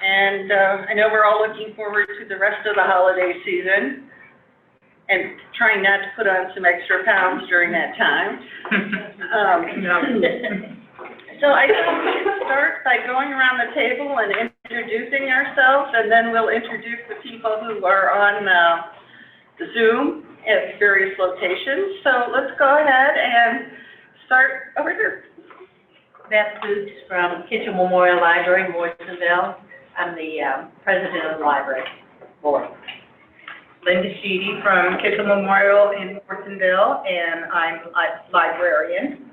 And I know we're all looking forward to the rest of the holiday season and trying not to put on some extra pounds during that time. So I think we'll start by going around the table and introducing ourselves, and then we'll introduce the people who are on the Zoom at various locations. So let's go ahead and start over here. Beth Boots from Kitchen Memorial Library in Morrisonville. I'm the president of the library board. Linda Sheedy from Kitchen Memorial in Morrisonville, and I'm a librarian.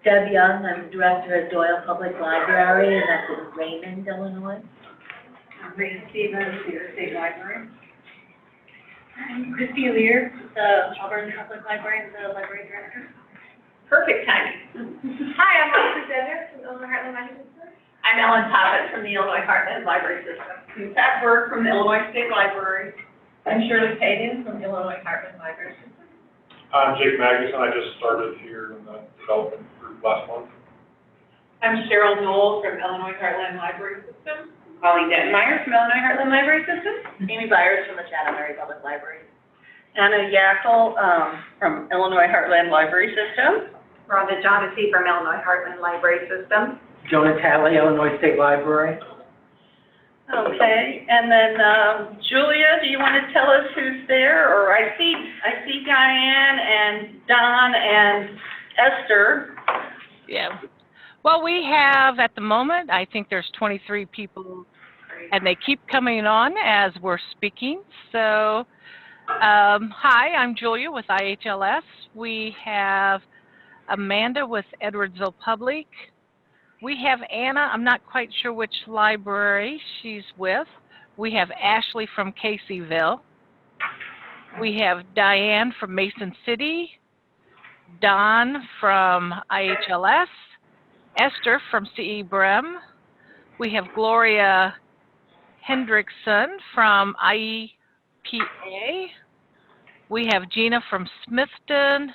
Deb Young, I'm the director of Doyle Public Library, and that's in Raymond, Illinois. I'm Rita Stevens, the State Library. I'm Christy Lear, the Auburn Public Library, and the library director. Perfect timing. Hi, I'm Leslie Dennis from Illinois Heartland Library System. I'm Ellen Toppett from the Illinois Heartland Library System. I'm Pat Burke from the Illinois State Library. I'm Shirley Payton from the Illinois Heartland Library System. I'm Jake Magnuson. I just started here in the development group last month. I'm Cheryl Knoll from Illinois Heartland Library System. Holly Detmeyer from Illinois Heartland Library System. Amy Byers from the Chatham-Mary Public Library. Anna Yackel from Illinois Heartland Library System. Rhonda Johnisee from Illinois Heartland Library System. Joe Natale, Illinois State Library. Okay, and then Julia, do you want to tell us who's there? Or I see Diane and Don and Esther. Yeah. Well, we have at the moment, I think there's 23 people, and they keep coming on as we're speaking. So, hi, I'm Julia with IHLS. We have Amanda with Edwardsville Public. We have Anna, I'm not quite sure which library she's with. We have Ashley from Caseyville. We have Diane from Mason City, Don from IHLS, Esther from CE Brem. We have Gloria Hendrickson from IEPA. We have Gina from Smithton,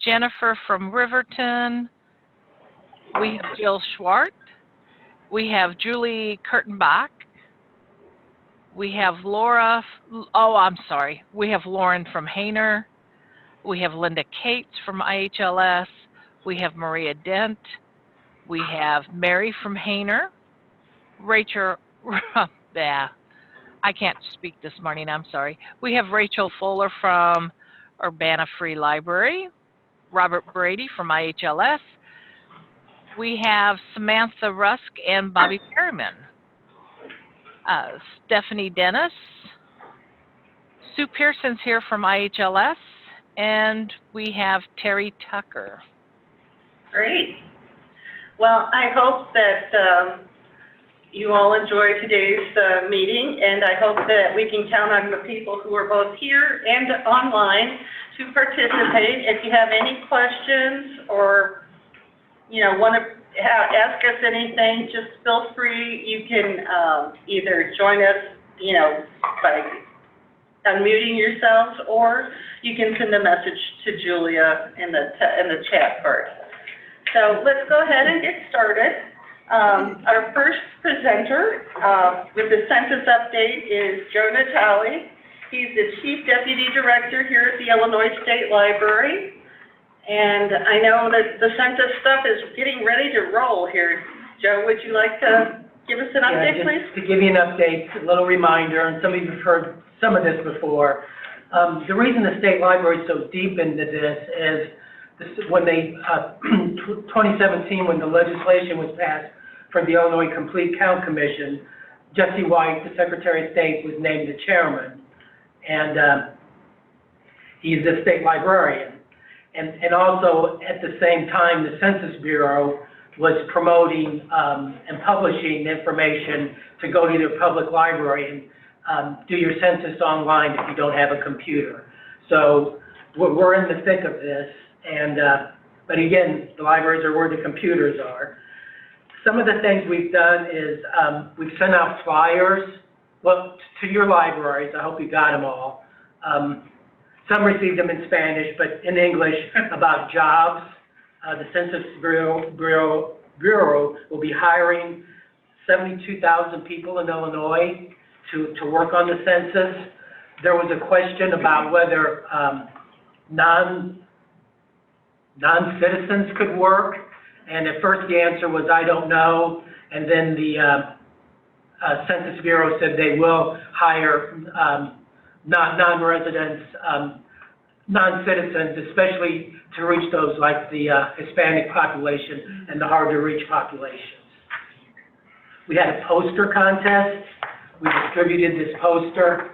Jennifer from Riverton. We have Jill Schwartz. We have Julie Kurtenbach. We have we have Lauren from Hainer. We have Linda Cates from IHLS. We have Maria Dent. We have Mary from Hainer. Rachel, I can't speak this morning, I'm sorry. We have Rachel Fuller from Urbana Free Library. Robert Brady from IHLS. We have Samantha Rusk and Bobby Perryman. Stephanie Dennis. Sue Pearson's here from IHLS. And we have Terry Tucker. Great. Well, I hope that you all enjoy today's meeting, and I hope that we can count on the people who are both here and online to participate. If you have any questions or want to ask us anything, just feel free. You can either join us, by unmuting yourselves, or you can send a message to Julia in the chat part. So let's go ahead and get started. Our first presenter with the census update is Joe Natale. He's the Chief Deputy Director here at the Illinois State Library. And I know that the census stuff is getting ready to roll here. Joe, would you like to give us an update, please? To give you an update, a little reminder, and some of you have heard some of this before. The reason the state library is so deep into this is when 2017, when the legislation was passed for the Illinois Complete Count Commission, Jesse White, the Secretary of State, was named the chairman. And he's the state librarian. And also, at the same time, the Census Bureau was promoting and publishing information to go to your public library and do your census online if you don't have a computer. So we're in the thick of this, and but again, the libraries are where the computers are. Some of the things we've done is we've sent out flyers, well, to your libraries. I hope you got them all. Some received them in Spanish, but in English, about jobs. The Census Bureau will be hiring 72,000 people in Illinois to work on the census. There was a question about whether non-citizens could work, and at first the answer was, I don't know, and then the Census Bureau said they will hire non-residents, non-citizens, especially to reach those like the Hispanic population and the hard-to-reach populations. We had a poster contest. We distributed this poster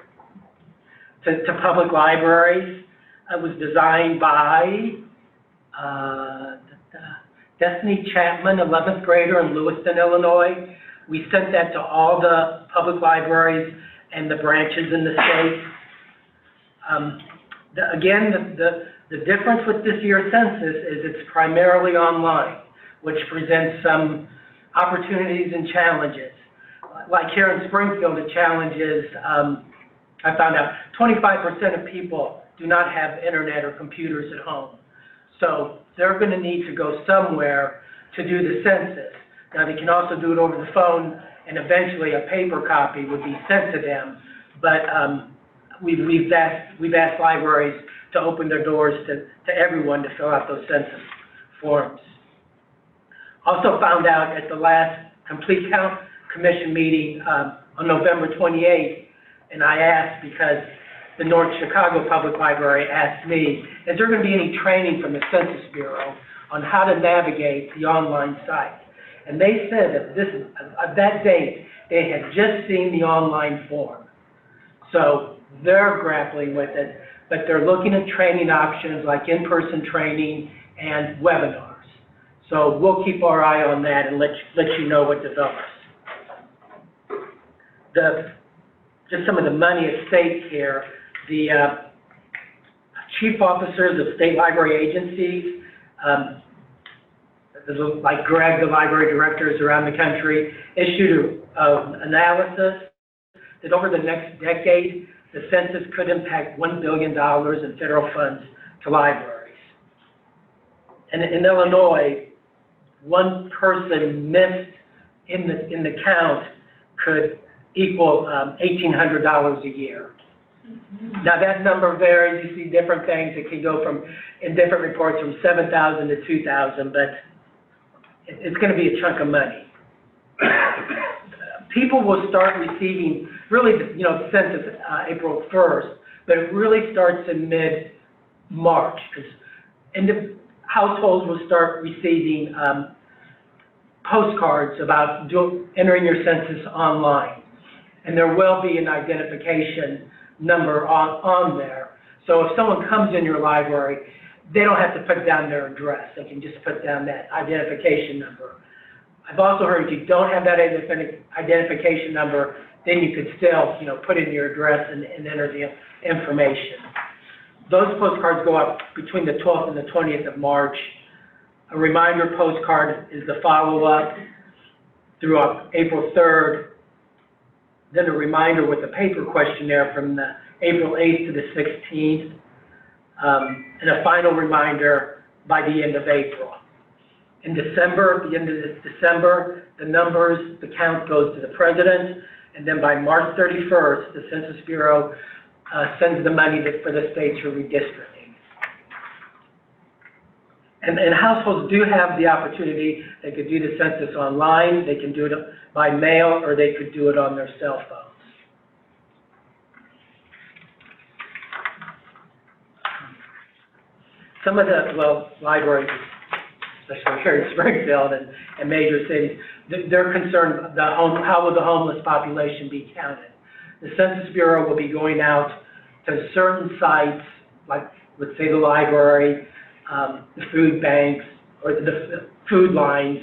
to public libraries. It was designed by Destiny Chapman, 11th grader in Lewiston, Illinois. We sent that to all the public libraries and the branches in the state. The difference with this year's census is it's primarily online, which presents some opportunities and challenges. Like here in Springfield, the challenge is, I found out 25% of people do not have internet or computers at home. So they're going to need to go somewhere to do the census. Now, they can also do it over the phone, and eventually a paper copy would be sent to them. But we've asked libraries to open their doors to everyone to fill out those census forms. Also found out at the last Complete Count Commission meeting on November 28th, and I asked because the North Chicago Public Library asked me, is there going to be any training from the Census Bureau on how to navigate the online site? And they said that that date, they had just seen the online form. So they're grappling with it, but they're looking at training options like in-person training and webinars. So we'll keep our eye on that and let you know what develops. Just some of the money at stake here. The chief officers of state library agencies, like Greg, the library directors around the country, issued an analysis that over the next decade, the census could impact $1 billion in federal funds to libraries. And in Illinois, one person missed in the count could equal $1,800 a year. Now that number varies. You see different things. It can go from, in different reports, from 7,000 to 2,000, but it's going to be a chunk of money. People will start receiving, really, the census April 1st, but it really starts in mid-March, and the households will start receiving postcards about entering your census online, and there will be an identification number on there. So if someone comes in your library, they don't have to put down their address. They can just put down that identification number. I've also heard if you don't have that identification number, then you could still, put in your address and enter the information. Those postcards go up between the 12th and the 20th of March. A reminder postcard is the follow-up through April 3rd. Then a reminder with a paper questionnaire from the April 8th to the 16th. And a final reminder by the end of April. In December, at the end of December, the count goes to the president, and then by March 31st, the Census Bureau sends the money for the states for redistricting. And households do have the opportunity. They could do the census online, they can do it by mail, or they could do it on their cell phones. Some of the, libraries, especially here in Springfield and major cities, they're concerned how will the homeless population be counted. The Census Bureau will be going out to certain sites, like, let's say the library, the food banks, or the food lines,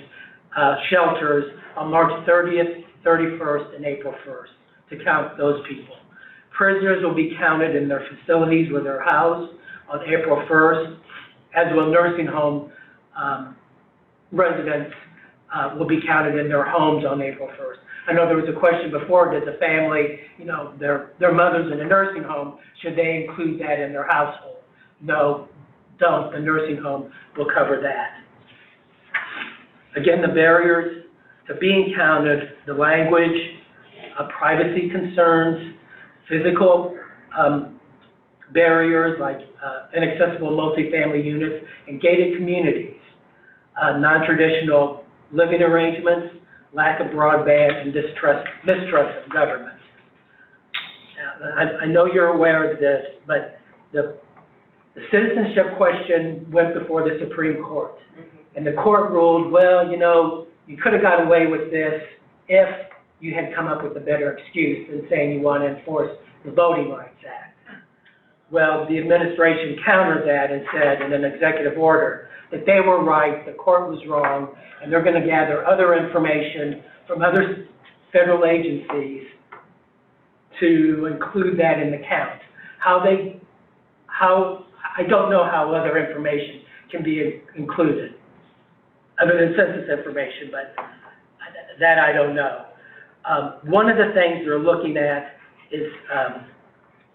shelters, on March 30th, 31st, and April 1st, to count those people. Prisoners will be counted in their facilities where they're housed on April 1st, as will nursing home residents will be counted in their homes on April 1st. I know there was a question before, did the family, their mother's in a nursing home, should they include that in their household? No, don't. The nursing home will cover that. Again, the barriers to being counted, the language, privacy concerns, physical barriers like inaccessible multifamily units and gated communities, non-traditional living arrangements, lack of broadband, and mistrust of government. I know you're aware of this, but the citizenship question went before the Supreme Court. And the court ruled, well, you know, you could have got away with this if you had come up with a better excuse than saying you want to enforce the Voting Rights Act. Well, the administration countered that and said in an executive order that they were right, the court was wrong, and they're going to gather other information from other federal agencies to include that in the count. I don't know how other information can be included, other than census information, but that I don't know. One of the things they're looking at is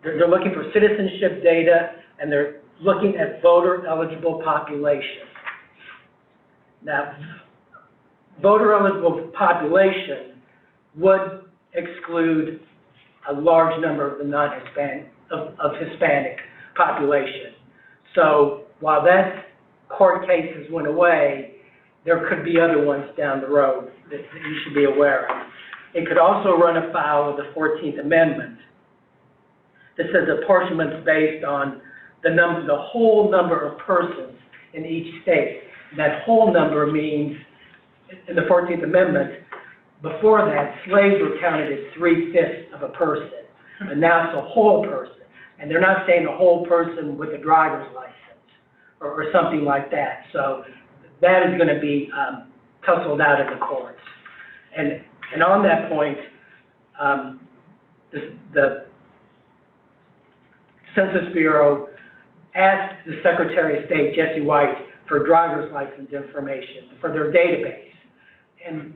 they're looking for citizenship data, and they're looking at voter-eligible population. Now, voter-eligible population would exclude a large number of the non-Hispanic, of Hispanic population. So while that court cases went away, there could be other ones down the road that you should be aware of. It could also run afoul of the 14th Amendment that says apportionment's based on the whole number of persons in each state. That whole number means, in the 14th Amendment, before that, slaves were counted as 3/5 of a person, and now it's a whole person. And they're not saying a whole person with a driver's license or something like that. So that is going to be tussled out in the courts. And on that point, the Census Bureau asked the Secretary of State, Jesse White, for driver's license information for their database. And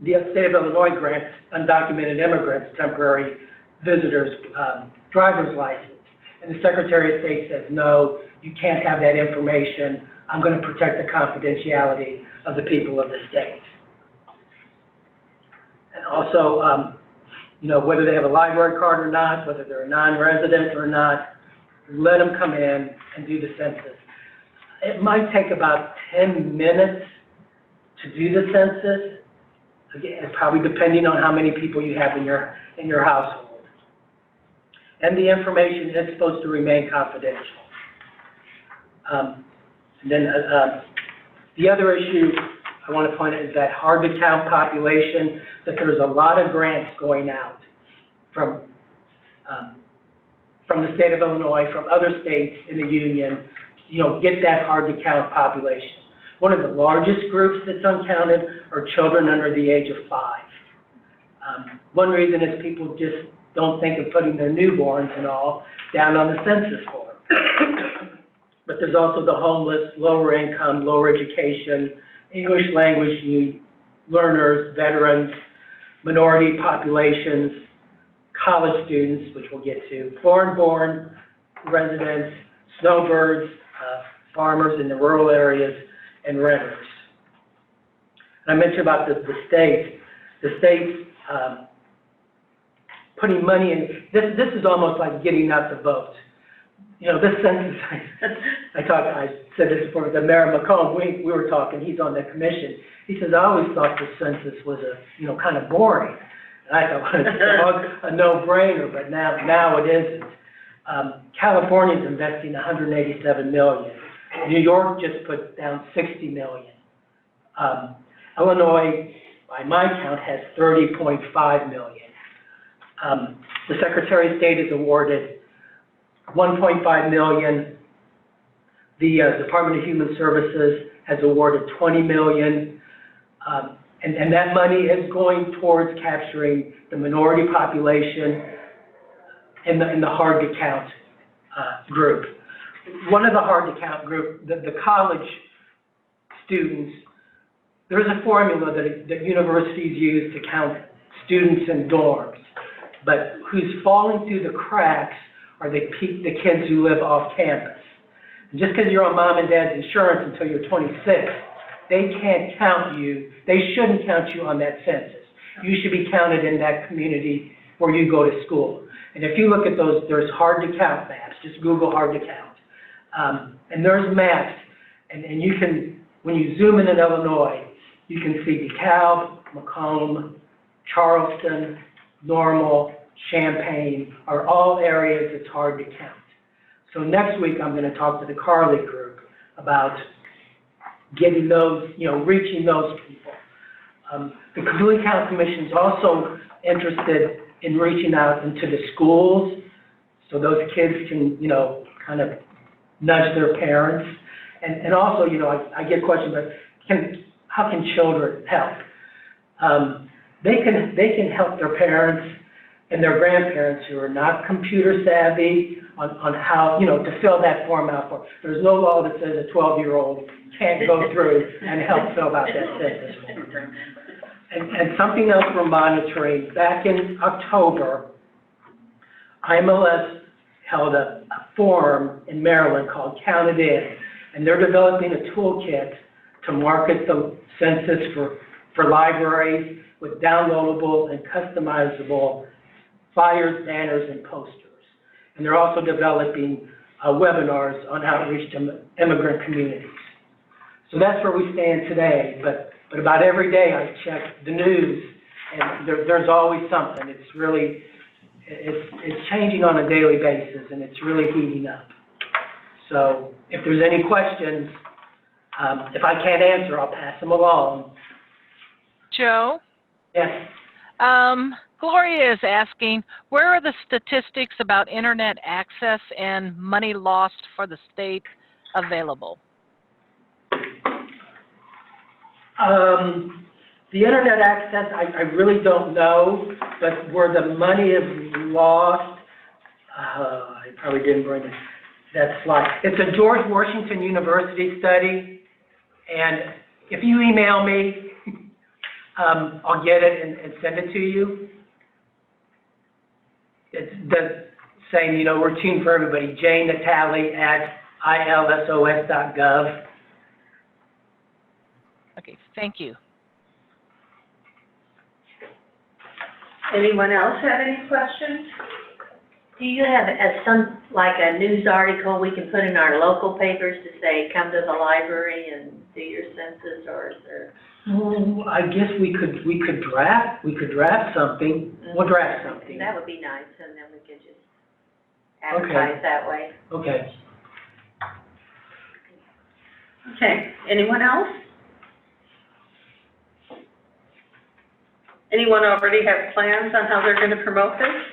the state of Illinois grants undocumented immigrants temporary visitors driver's license. And the Secretary of State says, no, you can't have that information. I'm going to protect the confidentiality of the people of the state. And also, you know, whether they have a library card or not, whether they're a non-resident or not, let them come in and do the census. It might take about 10 minutes to do the census, again, probably depending on how many people you have in your household. And the information is supposed to remain confidential. The other issue I want to point out is that hard-to-count population, that there's a lot of grants going out from the state of Illinois, from other states in the union, you know, get that hard-to-count population. One of the largest groups that's uncounted are children under the age of 5. One reason is people just don't think of putting their newborns and all down on the census form. But there's also the homeless, lower income, lower education, English language learners, veterans, minority populations, college students, which we'll get to, foreign-born residents, snowbirds, farmers in the rural areas, and renters. And I mentioned about the state. The state putting money in. This is almost like getting out the vote. You know, this census, I said this before, the Mayor McComb, we were talking, he's on the commission. He says, I always thought the census was kind of boring. And I thought it was a no-brainer, but now it isn't. California's investing $187 million. New York just put down $60 million. Illinois, by my count, has $30.5 million. The Secretary of State has awarded $1.5 million. The Department of Human Services has awarded $20 million. And that money is going towards capturing the minority population in the hard-to-count group. One of the hard-to-count group, the college students, there's a formula that universities use to count students in dorms, but who's falling through the cracks are the kids who live off campus. And just because you're on mom and dad's insurance until you're 26 they can't count you, they shouldn't count you on that census. You should be counted in that community where you go to school. And if you look at those, there's hard to count maps, just Google hard to count. And there's maps, and you can, when you zoom in Illinois, you can see DeKalb, Macomb, Charleston, Normal, Champaign are all areas that's hard to count. So next week, I'm going to talk to the Carly group about getting those, reaching those people. The Complete Count Commission is also interested in reaching out into the schools so those kids can, kind of nudge their parents. And also, I get questions about how can children help? They can help their parents and their grandparents who are not computer savvy on how, to fill that form out for. There's no law that says a 12-year-old can't go through and help fill out that census form. And something else we're monitoring, back in October, IHLS held a forum in Maryland called Count It In, and they're developing a toolkit to market the census for libraries with downloadable and customizable flyers, banners, and posters. And they're also developing webinars on how to reach immigrant communities. So that's where we stand today, but about every day I check the news, and there's always something. It's really, it's changing on a daily basis, and it's really heating up. So if there's any questions, if I can't answer, I'll pass them along. Joe? Yes. Gloria is asking, where are the statistics about internet access and money lost for the state available? The internet access, I really don't know, but where the money is lost, I probably didn't bring that slide. It's a George Washington University study, and if you email me, I'll get it and send it to you. It's the same, routine for everybody, jnatale@ilsos.gov. Okay, thank you. Anyone else have any questions? Do you have a news article we can put in our local papers to say, come to the library and do your census, or is there? Well, I guess we could draft something. We'll draft something. That would be nice, and then we could just advertise that way. Okay. Okay, anyone else? Anyone already have plans on how they're going to promote this?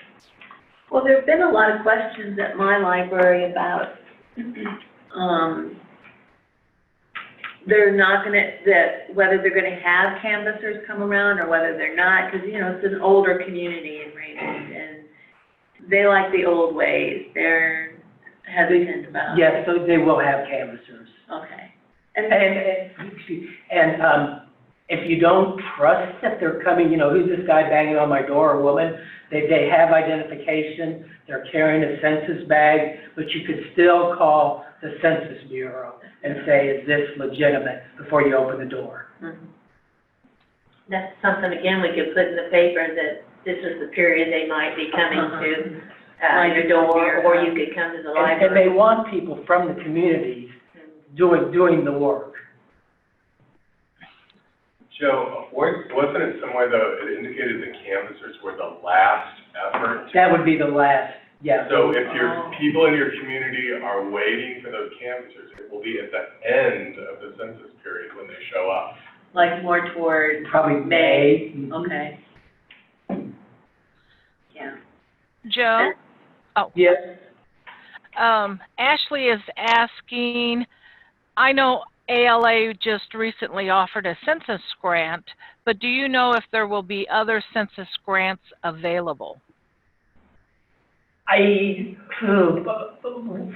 Well, there have been a lot of questions at my library about, whether they're gonna have canvassers come around or whether they're not, because, it's an older community in Raymond, and they like the old ways. They're hesitant about. Yes, so they will have canvassers. Okay. And if you don't trust that they're coming, who's this guy banging on my door, or woman, they have identification, they're carrying a census bag, but you could still call the Census Bureau and say, is this legitimate, before you open the door. Mm-hmm. That's something, again, we could put in the paper, that this is the period they might be coming to your door, or you could come to the library. And they want people from the communities doing the work. Joe, wasn't it somewhere, though, it indicated the canvassers were the last effort? That would be the last, yeah. So if your people in your community are waiting for those canvassers, it will be at the end of the census period when they show up. Like more toward Probably May. May. Okay. Yeah. Joe? Oh. Yes. Ashley is asking, I know ALA just recently offered a census grant, but do you know if there will be other census grants available?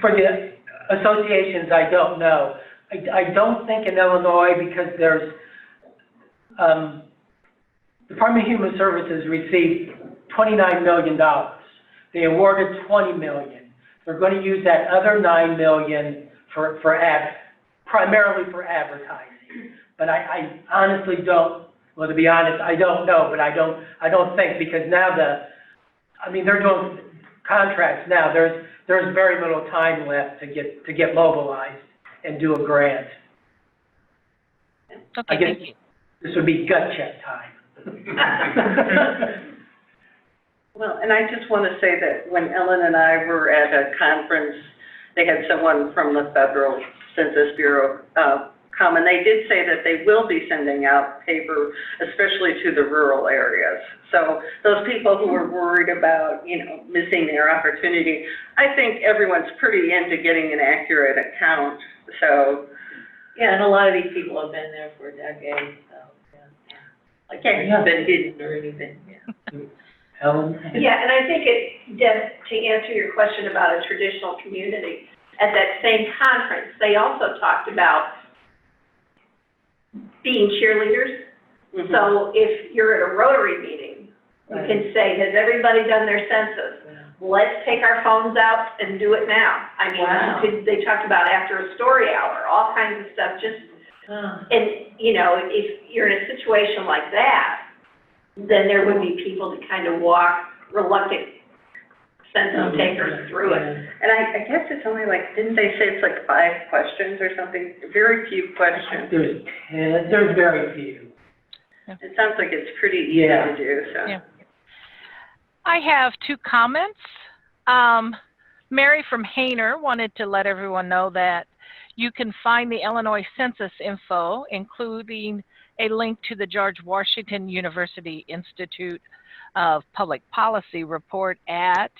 For the associations, I don't know. I don't think in Illinois, because there's, Department of Human Services received $29 million. They awarded $20 million. They're going to use that other $9 million primarily for advertising. But I honestly don't, well, to be honest, I don't know, but I don't think, because now they're doing contracts now, there's very little time left to get mobilized and do a grant. I Okay, guess thank you. this would be gut check time. Well, and I just want to say that when Ellen and I were at a conference, they had someone from the Federal Census Bureau come, and they did say that they will be sending out paper, especially to the rural areas. So those people who are worried about, missing their opportunity, I think everyone's pretty into getting an accurate account, so. Yeah, and a lot of these people have been there for decades, so, yeah. Like, Okay. it's been hidden or anything, yeah. Ellen? Yeah, and I think Deb, to answer your question about a traditional community, at that same conference, they also talked about being cheerleaders. Mhm. So if you're at a Rotary meeting, you can say, has everybody done their census? Let's take our phones out and do it now. I mean, Wow. they talked about after a story hour, all kinds of stuff, just, and, if you're in a situation like that, then there would be people to kind of walk reluctant census takers through it. And I guess it's only didn't they say it's 5 questions or something? Very few questions. There's very few. It sounds like it's pretty easy to do, so. Yeah. I have 2 comments. Mary from Hainer wanted to let everyone know that you can find the Illinois Census info, including a link to the George Washington University Institute of Public Policy report at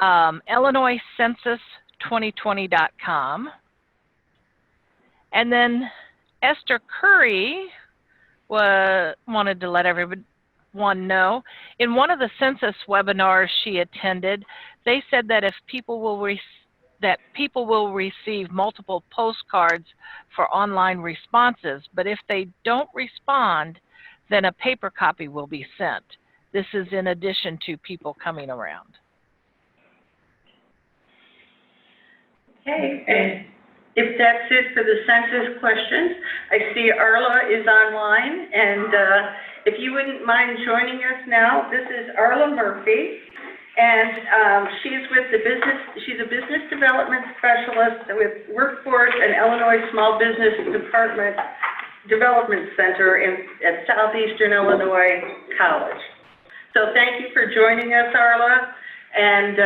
illinoiscensus2020.com. And then Esther Curry wanted to let everyone know, in one of the census webinars she attended, they said that people will receive multiple postcards for online responses, but if they don't respond, then a paper copy will be sent. This is in addition to people coming around. Okay, and if that's it for the census questions, I see Arla is online, and if you wouldn't mind joining us now, this is Arla Murphy, and she's a business development specialist with Workforce and Illinois Small Business Development Center at Southeastern Illinois College. So thank you for joining us, Arla, and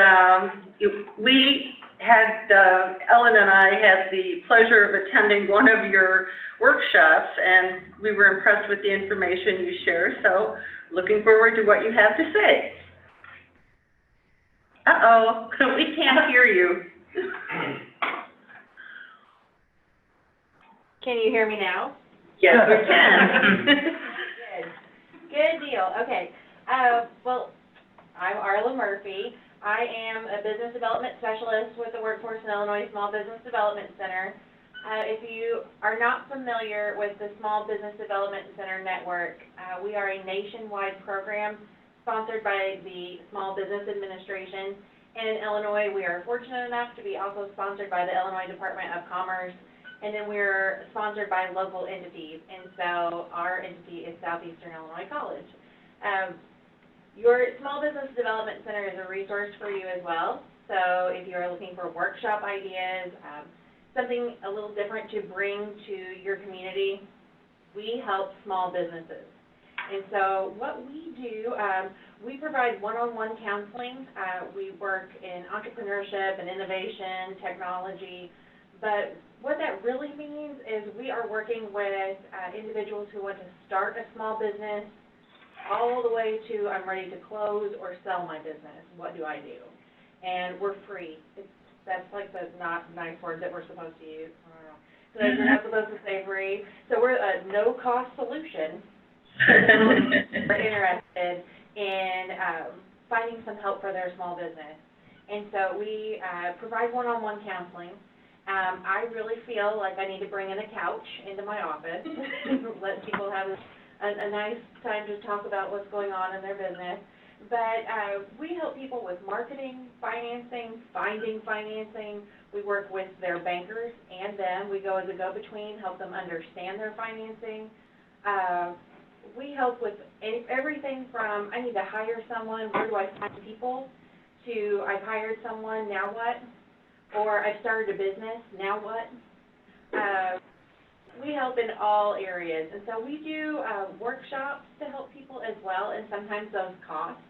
Ellen and I had the pleasure of attending one of your workshops, and we were impressed with the information you shared, so looking forward to what you have to say. Uh-oh, we can't hear you. Can you hear me now? Yes, we can. Good deal, okay. Well, I'm Arla Murphy. I am a business development specialist with the Workforce in Illinois Small Business Development Center. If you are not familiar with the Small Business Development Center network, we are a nationwide program sponsored by the Small Business Administration. And in Illinois, we are fortunate enough to be also sponsored by the Illinois Department of Commerce, and then we're sponsored by local entities. And so our entity is Southeastern Illinois College. Your Small Business Development Center is a resource for you as well. So if you're looking for workshop ideas, something a little different to bring to your community, we help small businesses. And so what we do, we provide one-on-one counseling. We work in entrepreneurship and innovation, technology, but what that really means is we are working with individuals who want to start a small business all the way to I'm ready to close or sell my business. What do I do? And we're free. That's like the not nice word that we're supposed to use. I don't know. So we're not supposed to say free. So we're a no-cost solution. We're interested in finding some help for their small business. And so we provide one-on-one counseling. I really feel like I need to bring in a couch into my office, let people have a nice time to talk about what's going on in their business. But we help people with marketing, financing, finding financing. We work with their bankers and them. We go as a go-between, help them understand their financing. We help with everything from, I need to hire someone, where do I find people, to I've hired someone, now what? Or I've started a business, now what? We help in all areas. And so we do workshops to help people as well, and sometimes those cost,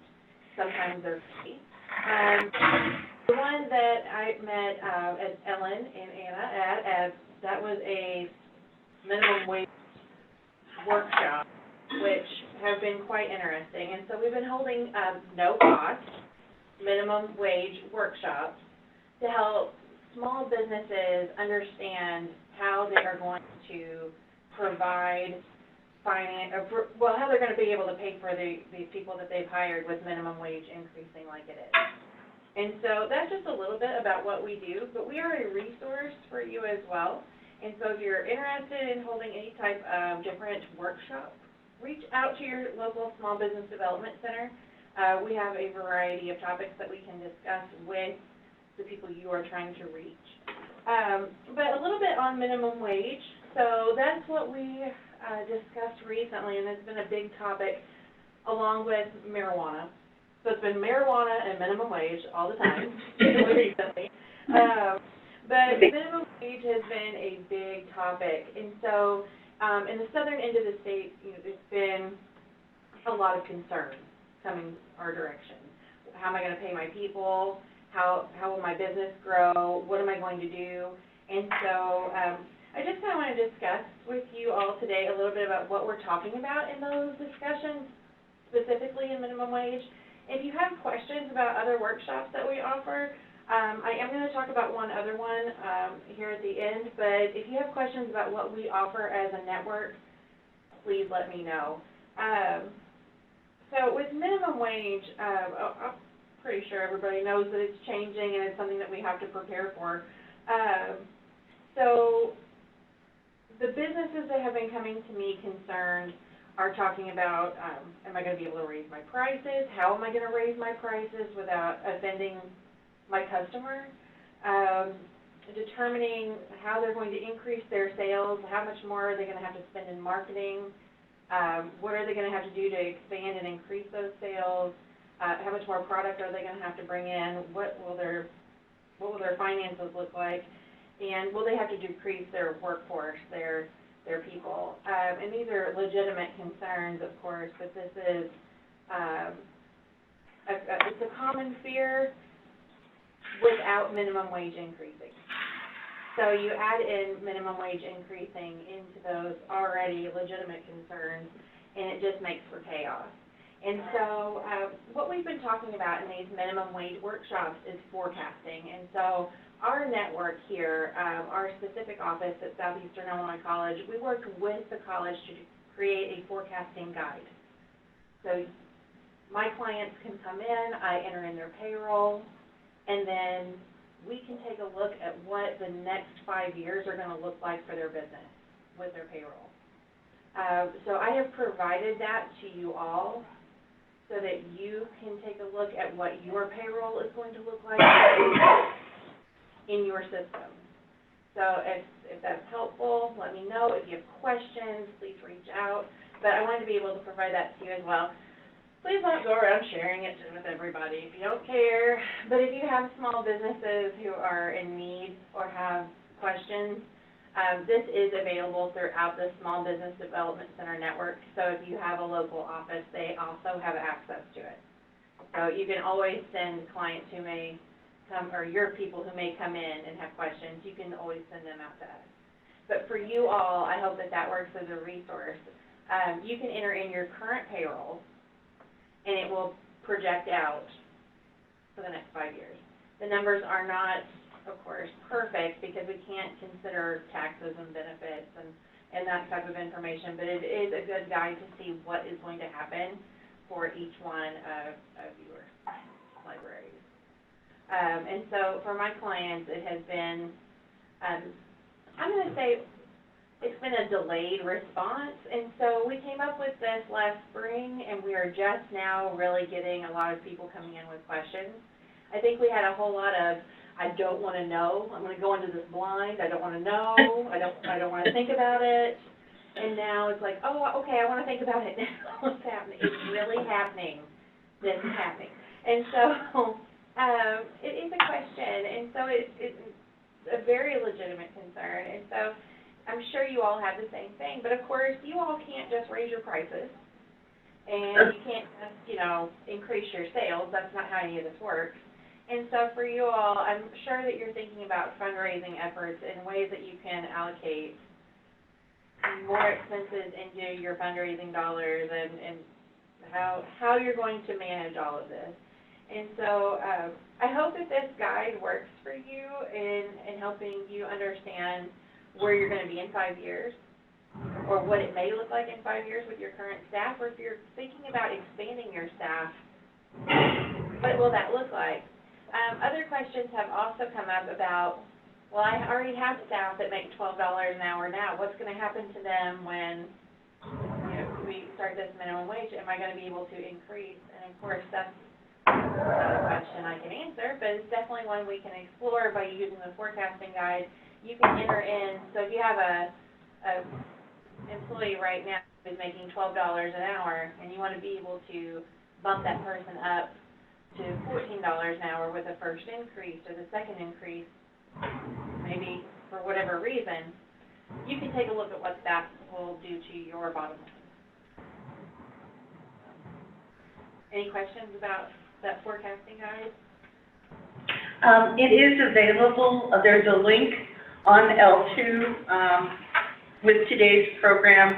sometimes they're free. The one that I met at Ellen and Anna at, that was a minimum wage workshop, which have been quite interesting. And so we've been holding no-cost minimum wage workshops to help small businesses understand how they are going to provide how they're going to be able to pay for the people that they've hired with minimum wage increasing like it is. And so that's just a little bit about what we do, but we are a resource for you as well. And so if you're interested in holding any type of different workshop, reach out to your local Small Business Development Center. We have a variety of topics that we can discuss with the people you are trying to reach. But a little bit on minimum wage. So that's what we discussed recently, and it's been a big topic along with marijuana. So it's been marijuana and minimum wage all the time recently. But minimum wage has been a big topic. And so in the southern end of the state, there's been a lot of concern coming our direction. How am I going to pay my people? How will my business grow? What am I going to do? And so I just kind of want to discuss with you all today a little bit about what we're talking about in those discussions, specifically in minimum wage. If you have questions about other workshops that we offer, I am going to talk about one other one here at the end, but if you have questions about what we offer as a network, please let me know. So with minimum wage, I'm pretty sure everybody knows that it's changing and it's something that we have to prepare for. So the businesses that have been coming to me concerned are talking about, am I going to be able to raise my prices? How am I going to raise my prices without offending my customer? Determining how they're going to increase their sales, how much more are they going to have to spend in marketing? What are they going to have to do to expand and increase those sales? How much more product are they going to have to bring in? What will their finances look like? And will they have to decrease their workforce, their people? And these are legitimate concerns, of course, but this is it's a common fear without minimum wage increasing. So you add in minimum wage increasing into those already legitimate concerns, and it just makes for chaos. And so what we've been talking about in these minimum wage workshops is forecasting. And so our network here, our specific office at Southeastern College, we worked with the college to create a forecasting guide. So my clients can come in, I enter in their payroll, and then we can take a look at what the next 5 years are going to look like for their business with their payroll. So I have provided that to you all so that you can take a look at what your payroll is going to look like in your system. So if that's helpful, let me know. If you have questions, please reach out. But I wanted to be able to provide that to you as well. Please don't go around sharing it with everybody if you don't care. But if you have small businesses who are in need or have questions, this is available throughout the Small Business Development Center network. So if you have a local office, they also have access to it. So you can always send clients who may come, or your people who may come in and have questions, you can always send them out to us. But for you all, I hope that works as a resource. You can enter in your current payroll, and it will project out for the next 5 years. The numbers are not, of course, perfect because we can't consider taxes and benefits and that type of information, but it is a good guide to see what is going to happen for each one of your libraries. And so for my clients, it has been, I'm going to say, it's been a delayed response, and so we came up with this last spring, and we are just now really getting a lot of people coming in with questions. I think we had a whole lot of, I don't want to know, I'm going to go into this blind, I don't want to know, I don't want to think about it, and now it's like, oh, okay, I want to think about it now. It's happening, it's really happening, this is happening. And so, it is a question, and so it's a very legitimate concern, and so I'm sure you all have the same thing, but of course, you all can't just raise your prices, and you can't just, increase your sales. That's not how any of this works. And so for you all, I'm sure that you're thinking about fundraising efforts in ways that you can allocate more expenses into your fundraising dollars and how you're going to manage all of this. And so I hope that this guide works for you in helping you understand where you're going to be in 5 years, or what it may look like in 5 years with your current staff, or if you're thinking about expanding your staff, what will that look like? Other questions have also come up about, well, I already have staff that make $12 an hour now. What's going to happen to them when we start this minimum wage? Am I going to be able to increase? And of course, that's not a question I can answer, but it's definitely one we can explore by using the forecasting guide. You can enter in, so if you have a employee right now who's making $12 an hour, and you want to be able to bump that person up to $14 an hour with the first increase or the second increase, maybe for whatever reason, you can take a look at what that will do to your bottom line. Any questions about that forecasting guide? It is available. There's a link on L2 with today's program.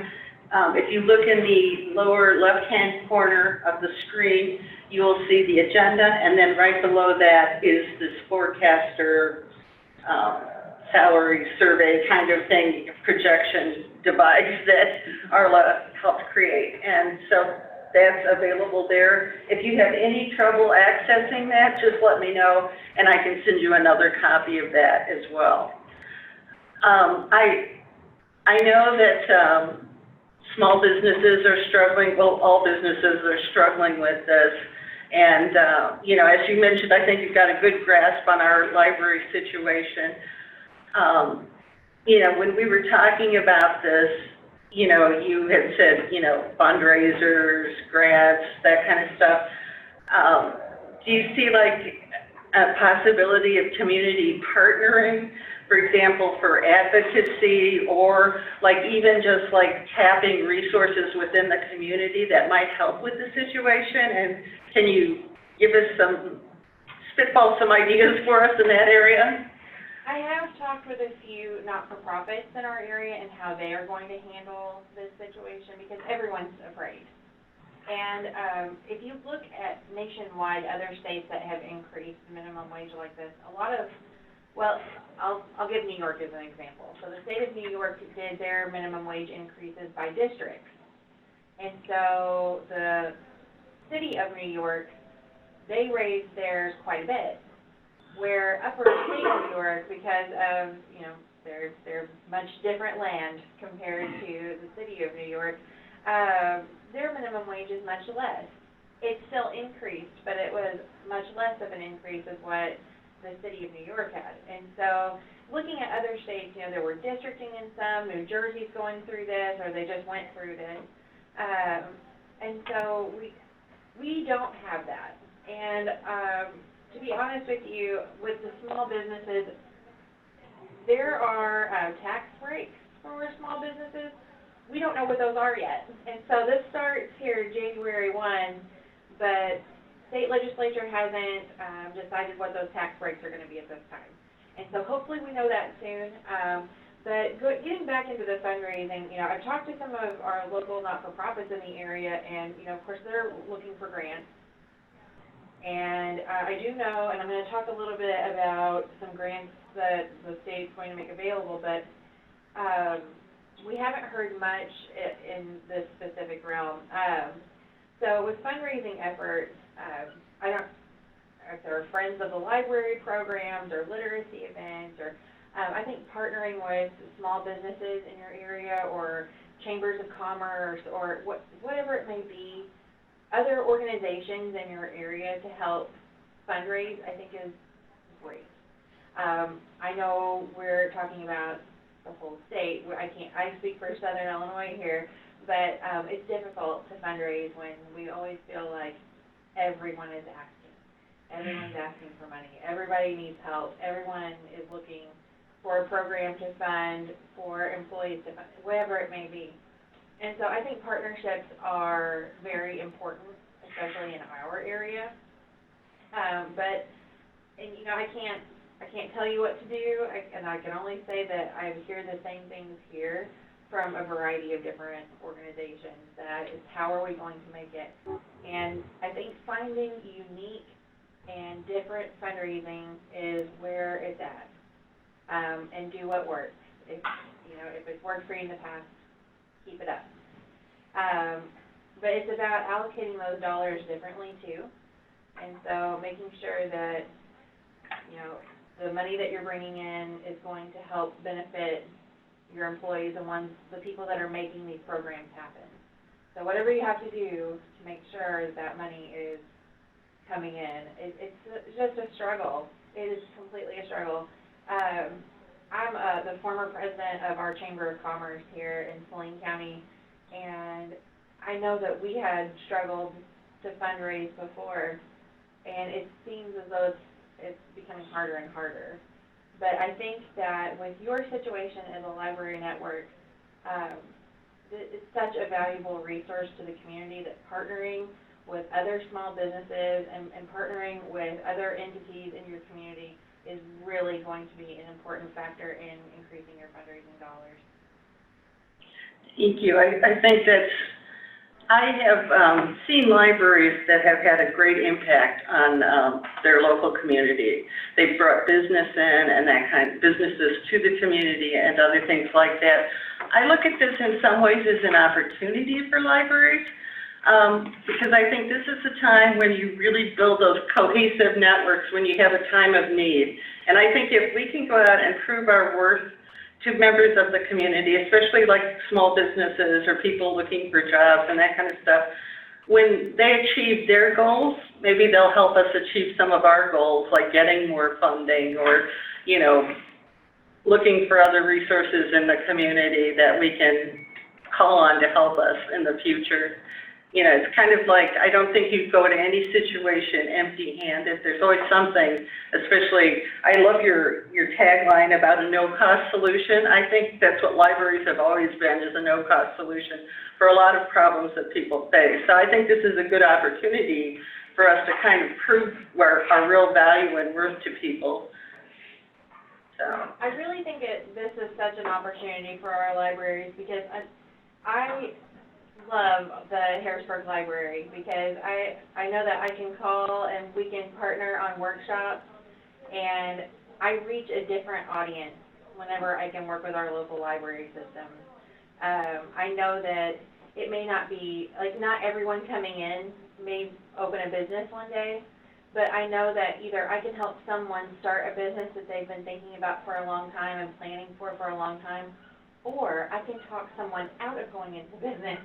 If you look in the lower left-hand corner of the screen, you will see the agenda, and then right below that is this forecaster salary survey kind of thing, projection device that Arla helped create. And so that's available there. If you have any trouble accessing that, just let me know, and I can send you another copy of that as well. I know that small businesses are struggling, well, all businesses are struggling with this. And, as you mentioned, I think you've got a good grasp on our library situation. When we were talking about this, you had said, fundraisers, grants, that kind of stuff. Do you see a possibility of community partnering, for example, for advocacy, or even just tapping resources within the community that might help with the situation? And can you give us spitball some ideas for us in that area? I have talked with a few not-for-profits in our area and how they are going to handle this situation, because everyone's afraid. And if you look at nationwide, other states that have increased the minimum wage like this, I'll give New York as an example. So the state of New York did their minimum wage increases by districts. And so the city of New York, they raised theirs quite a bit. Where upper state of New York, because of, they're much different land compared to the city of New York, their minimum wage is much less. It still increased, but it was much less of an increase as what the city of New York had. And so looking at other states, there were districting in some, New Jersey's going through this, or they just went through this. And so we don't have that. And to be honest with you, with the small businesses, there are tax breaks for small businesses. We don't know what those are yet. And so this starts here January 1, but state legislature hasn't decided what those tax breaks are going to be at this time. And so hopefully we know that soon. But getting back into the fundraising, I've talked to some of our local not-for-profits in the area, and, of course, they're looking for grants. And I do know, and I'm going to talk a little bit about some grants that the state's going to make available, but we haven't heard much in this specific realm. So with fundraising efforts, I don't know if there are Friends of the Library programs or literacy events or I think partnering with small businesses in your area or chambers of commerce or whatever it may be, other organizations in your area to help fundraise, I think is great. I know we're talking about the whole state. I speak for Southern Illinois here, but it's difficult to fundraise when we always feel like everyone is asking. Everyone's asking for money. Everybody needs help. Everyone is looking for a program to fund, for employees to fund, whatever it may be. And so I think partnerships are very important, especially in our area. And you know, I can't tell you what to do, and I can only say that I hear the same things here from a variety of different organizations. That is, how are we going to make it? And I think finding unique and different fundraising is where it's at, and do what works. If it's worked for you in the past, keep it up. But it's about allocating those dollars differently too, and so making sure that, you know, the money that you're bringing in is going to help benefit your employees and the people that are making these programs happen. So whatever you have to do to make sure that money is coming in, it's just a struggle. It is completely a struggle. I'm the former president of our Chamber of Commerce here in Saline County, and I know that we had struggled to fundraise before, and it seems as though it's becoming harder and harder. But I think that with your situation as a library network, it's such a valuable resource to the community that partnering with other small businesses and partnering with other entities in your community is really going to be an important factor in increasing your fundraising dollars. Thank you. I think I have seen libraries that have had a great impact on their local community. They've brought business in and businesses to the community and other things like that. I look at this in some ways as an opportunity for libraries, because I think this is the time when you really build those cohesive networks when you have a time of need. And I think if we can go out and prove our worth to members of the community, especially like small businesses or people looking for jobs and that kind of stuff, when they achieve their goals, maybe they'll help us achieve some of our goals, like getting more funding or, you know, looking for other resources in the community that we can call on to help us in the future. You know, it's kind of like, I don't think you go to any situation empty-handed. There's always something, especially, I love your tagline about a no-cost solution. I think that's what libraries have always been, is a no-cost solution for a lot of problems that people face. So I think this is a good opportunity for us to kind of prove our real value and worth to people. So I really think this is such an opportunity for our libraries, because I love the Harrisburg Library, because I know that I can call and we can partner on workshops, and I reach a different audience whenever I can work with our local library system. I know that it may not be, like, not everyone coming in may open a business one day, but I know that either I can help someone start a business that they've been thinking about for a long time and planning for a long time, or I can talk someone out of going into business.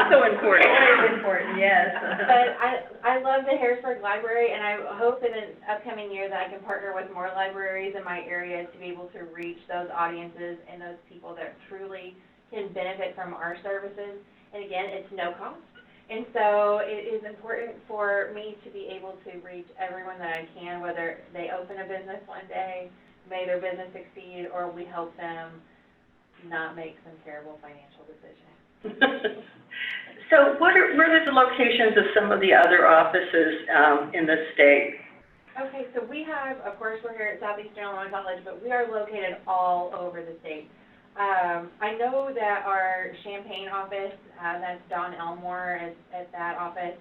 so important. Very important, yes. But I love the Harrisburg Library, and I hope in an upcoming year that I can partner with more libraries in my area to be able to reach those audiences and those people that truly can benefit from our services. And again, it's no cost. And so it is important for me to be able to reach everyone that I can, whether they open a business one day, may their business succeed, or we help them not make some terrible financial decisions. So what are the locations of some of the other offices in the state? Okay, so we have, of course, we're here at Southeastern Illinois College, but we are located all over the state. I know that our Champaign office, that's Don Elmore at that office,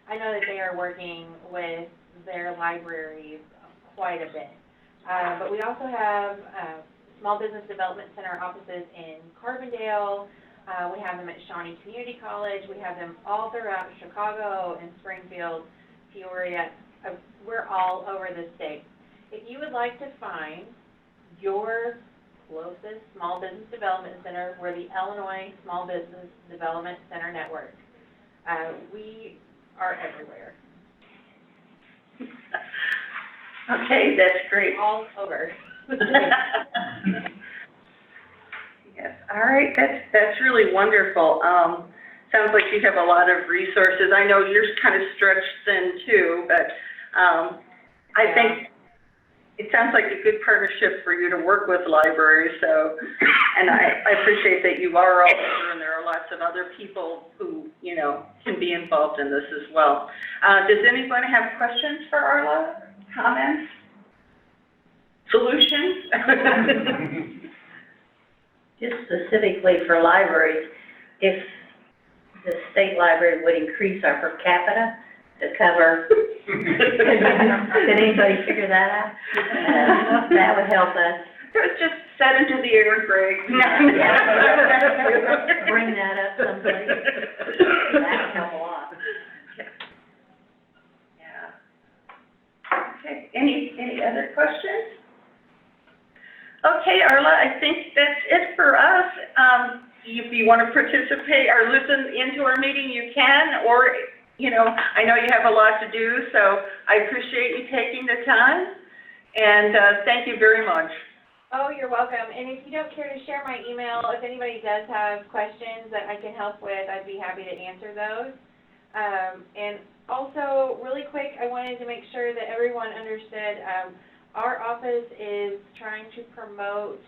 I know that they are working with their libraries quite a bit. But we also have Small Business Development Center offices in Carbondale. We have them at Shawnee Community College. We have them all throughout Chicago and Springfield, Peoria. We're all over the state. If you would like to find your closest small business development center. We're the Illinois Small Business Development Center Network. We are everywhere, Okay, that's great. all over. Yes, all right, that's really wonderful. Sounds like you have a lot of resources. I know you're kind of stretched thin too, but, I think it sounds like a good partnership for you to work with libraries, so, and I appreciate that you are all over and there are lots of other people who, you know, can be involved in this as well. Does anyone have questions for Arla? Comments? Solutions? Just specifically for libraries, if the state library would increase our per capita to cover, did anybody figure that out? That would help us. It was just set into the air, Greg. Bring that up someplace. That would help a lot. Yeah. Okay, any other questions? Okay, Arla, I think that's it for us. If you want to participate or listen into our meeting, you can, or, you know, I know you have a lot to do, so I appreciate you taking the time, and thank you very much. Oh, you're welcome. And if you don't care to share my email, if anybody does have questions that I can help with, I'd be happy to answer those. And also, really quick, I wanted to make sure that everyone understood, our office is trying to promote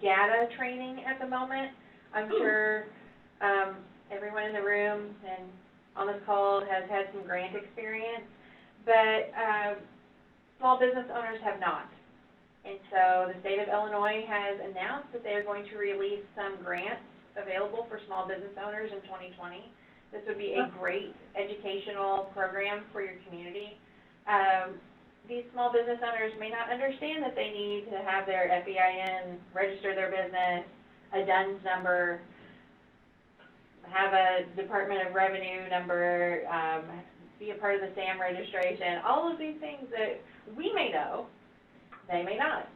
GATA training at the moment. I'm sure everyone in the room and on this call has had some grant experience, but small business owners have not. And so the state of Illinois has announced that they are going to release some grants available for small business owners in 2020. This would be a great educational program for your community. These small business owners may not understand that they need to have their FEIN, register their business, a DUNS number, have a Department of Revenue number, be a part of the SAM registration, all of these things that we may know, they may not.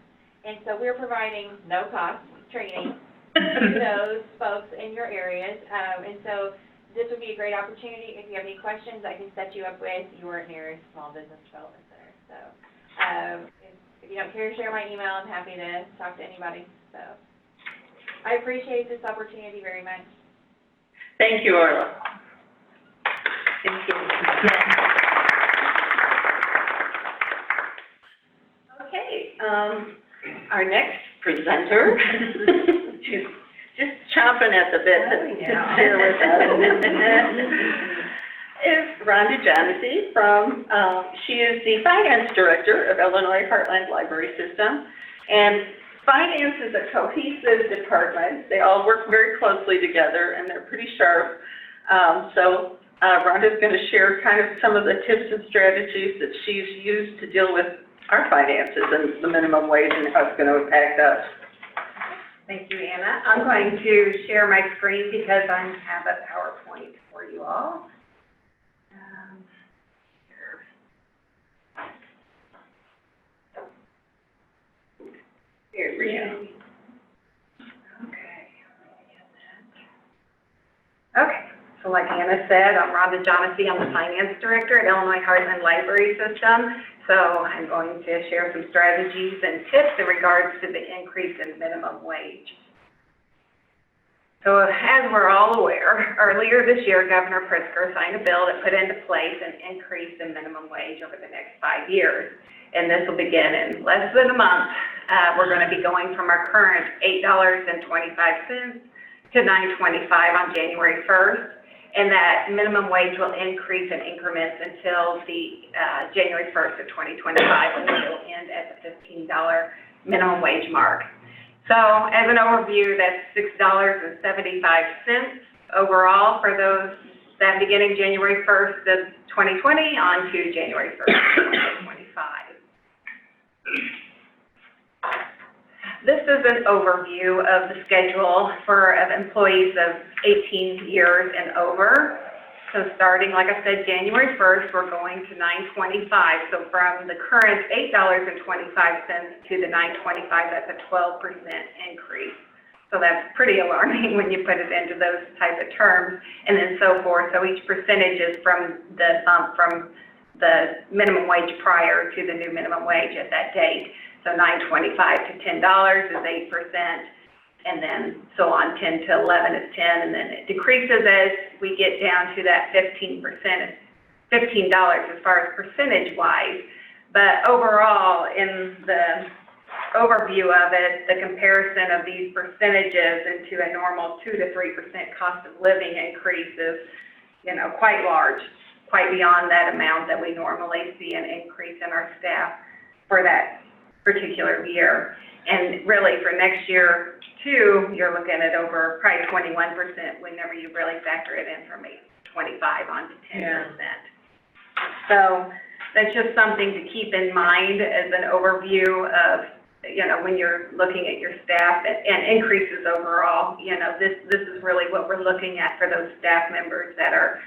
And so we're providing no-cost training to those folks in your areas. And so this would be a great opportunity. If you have any questions, I can set you up with your nearest small business development center. So if you don't care to share my email, I'm happy to talk to anybody. So I appreciate this opportunity very much. Thank you, Arla. Thank you. Okay, our next presenter, she's just chomping at the bit to share with us, is Rhonda Johnisee from, she is the Finance Director of Illinois Heartland Library System. And Finance is a cohesive department. They all work very closely together, and they're pretty sharp. So Rhonda's going to share kind of some of the tips and strategies that she's used to deal with our finances and the minimum wage and how it's going to impact us. Thank you, Anna. I'm going to share my screen because I have a PowerPoint for you all. Here we go. Okay, so like Anna said, I'm Rhonda Johnisee. I'm the Finance Director at Illinois Heartland Library System. So I'm going to share some strategies and tips in regards to the increase in minimum wage. So as we're all aware, earlier this year, Governor Pritzker signed a bill that put into place an increase in minimum wage over the next 5 years. And this will begin in less than a month. We're going to be going from our current $8.25 to $9.25 on January 1st. And that minimum wage will increase in increments until the January 1st of 2025, when it will end at the $15 minimum wage mark. So as an overview, that's $6.75 overall for those that beginning January 1st of 2020 on to January 1st of 2025. This is an overview of the schedule for employees of 18 years and over. So starting, like I said, January 1st, we're going to $9.25. So from the current $8.25 to the $9.25, that's a 12% increase. So that's pretty alarming when you put it into those type of terms, and then so forth. So each percentage is from the bump from the minimum wage prior to the new minimum wage at that date. So $9.25 to $10 is 8%, and then so on, 10 to 11 is 10, and then it decreases as we get down to that 15%, $15 as far as percentage-wise. But overall, in the overview of it, the comparison of these percentages into a normal 2 to 3% cost of living increase is, you know, quite large, quite beyond that amount that we normally see an increase in our staff for that particular year. And really for next year too, you're looking at over probably 21% whenever you really factor it in from 25 on to 10%. Yeah. So that's just something to keep in mind as an overview of, you know, when you're looking at your staff and increases overall. You know, this is really what we're looking at for those staff members that are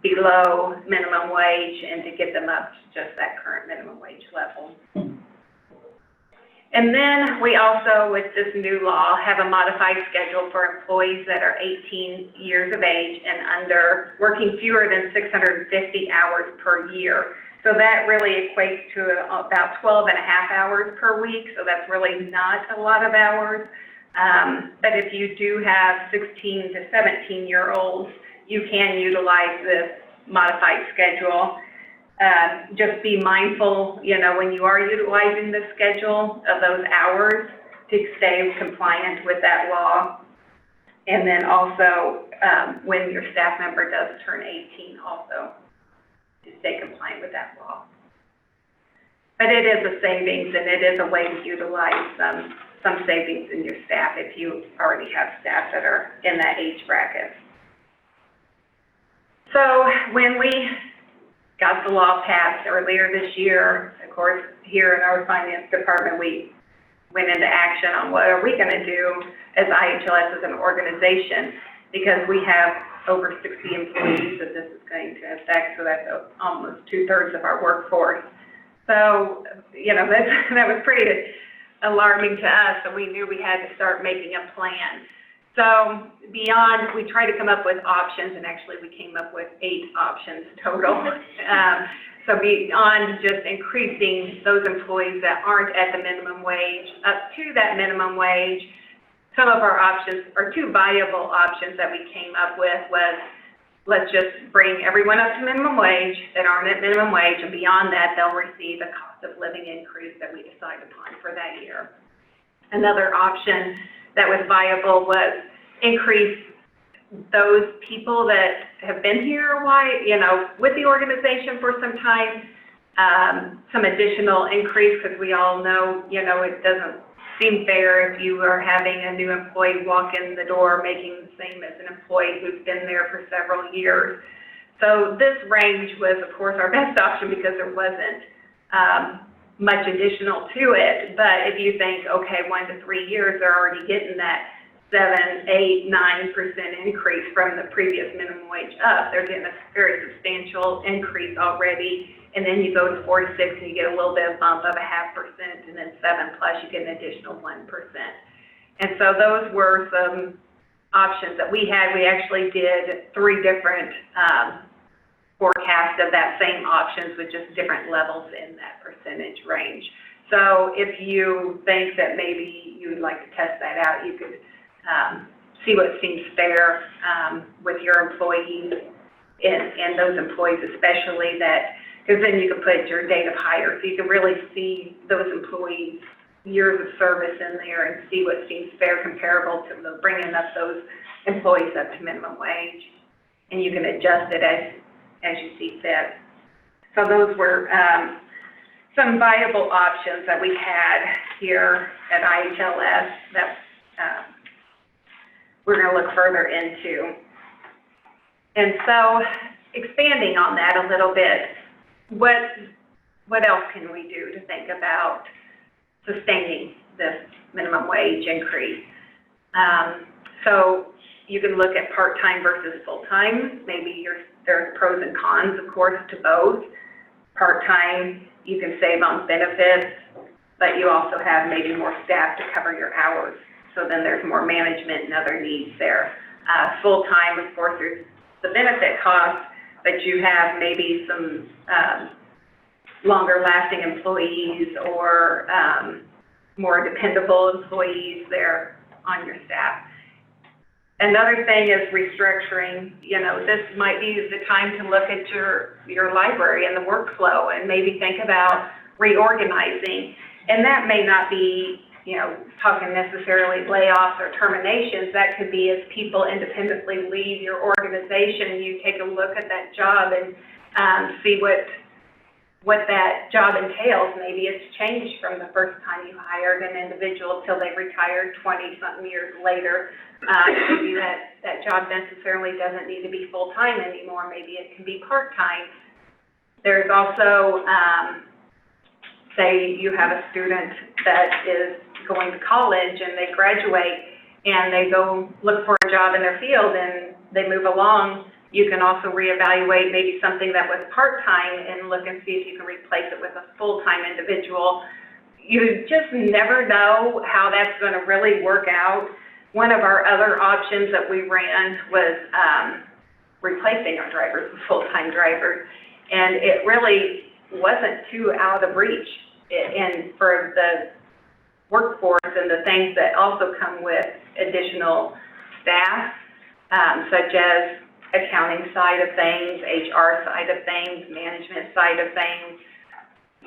below minimum wage, and to get them up to just that current minimum wage level. And then we also, with this new law, have a modified schedule for employees that are 18 years of age and under, working fewer than 650 hours per year. So that really equates to about 12 and a half hours per week, so that's really not a lot of hours. But if you do have 16 to 17-year-olds, you can utilize this modified schedule. Just be mindful, you know, when you are utilizing the schedule of those hours to stay compliant with that law. And then also, when your staff member does turn 18 also, to stay compliant with that law. But it is a savings, and it is a way to utilize some savings in your staff if you already have staff that are in that age bracket. So when we got the law passed earlier this year, of course, here in our finance department, we went into action on what are we going to do as IHLS as an organization, because we have over 60 employees that this is going to affect, so that's almost 2/3 of our workforce. So, you know, that was pretty alarming to us, so we knew we had to start making a plan. So beyond, we tried to come up with options, and actually we came up with 8 options total. So beyond just increasing those employees that aren't at the minimum wage up to that minimum wage, some of our options, or 2 viable options that we came up with, was let's just bring everyone up to minimum wage that aren't at minimum wage, and beyond that, they'll receive a cost of living increase that we decide upon for that year. Another option that was viable was increase those people that have been here a while, you know, with the organization for some time, some additional increase, because we all know, you know, it doesn't seem fair if you are having a new employee walk in the door making the same as an employee who's been there for several years. So this range was, of course, our best option because there wasn't much additional to it. But if you think, okay, 1 to 3 years, they're already getting that 7, 8, 9% increase from the previous minimum wage up. They're getting a very substantial increase already. And then you go to 4 to 6 and you get a little bit of bump of 0.5%, and then 7 plus you get an additional 1%. And so those were some options that we had. We actually did 3 different forecasts of that same options with just different levels in that percentage range. So if you think that maybe you would like to test that out, you could see what seems fair with your employees and those employees especially, that, because then you can put your date of hire, so you can really see those employees' years of service in there and see what seems fair, comparable to bringing up those employees up to minimum wage. And you can adjust it as you see fit. So those were some viable options that we had here at IHLS that we're going to look further into. And so, expanding on that a little bit, what else can we do to think about sustaining this minimum wage increase? So you can look at part-time versus full-time. Maybe your There's pros and cons, of course, to both. Part-time, you can save on benefits, but you also have maybe more staff to cover your hours. So then there's more management and other needs there. Full-time, of course, there's the benefit costs, but you have maybe some longer-lasting employees or more dependable employees there on your staff. Another thing is restructuring. You know, this might be the time to look at your library and the workflow and maybe think about reorganizing. And that may not be, you know, talking necessarily layoffs or terminations. That could be as people independently leave your organization, you take a look at that job and see what that job entails. Maybe it's changed from the first time you hired an individual till they retired 20-something years later. Maybe that job necessarily doesn't need to be full-time anymore. Maybe it can be part-time. There's also, say you have a student that is going to college and they graduate and they go look for a job in their field and they move along. You can also reevaluate maybe something that was part-time and look and see if you can replace it with a full-time individual. You just never know how that's going to really work out. One of our other options that we ran was replacing our drivers with full-time drivers, and it really wasn't too out of reach. And for the workforce and the things that also come with additional staff, such as accounting side of things, HR side of things, management side of things,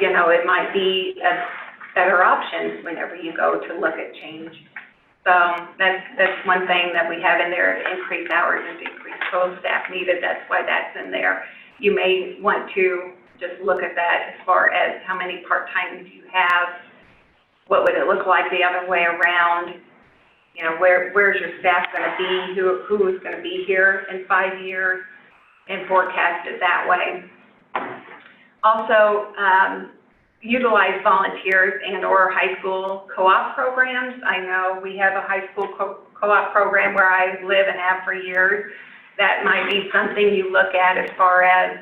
you know, it might be a better option whenever you go to look at change. So that's one thing that we have in there, to increase hours and decrease total staff needed. That's why that's in there. You may want to just look at that as far as how many part-times you have, what would it look like the other way around, you know, where's your staff going to be, who is going to be here in 5 years, and forecast it that way. Also, utilize volunteers and or high school co-op programs. I know we have a high school co-op program where I live and have for years. That might be something you look at as far as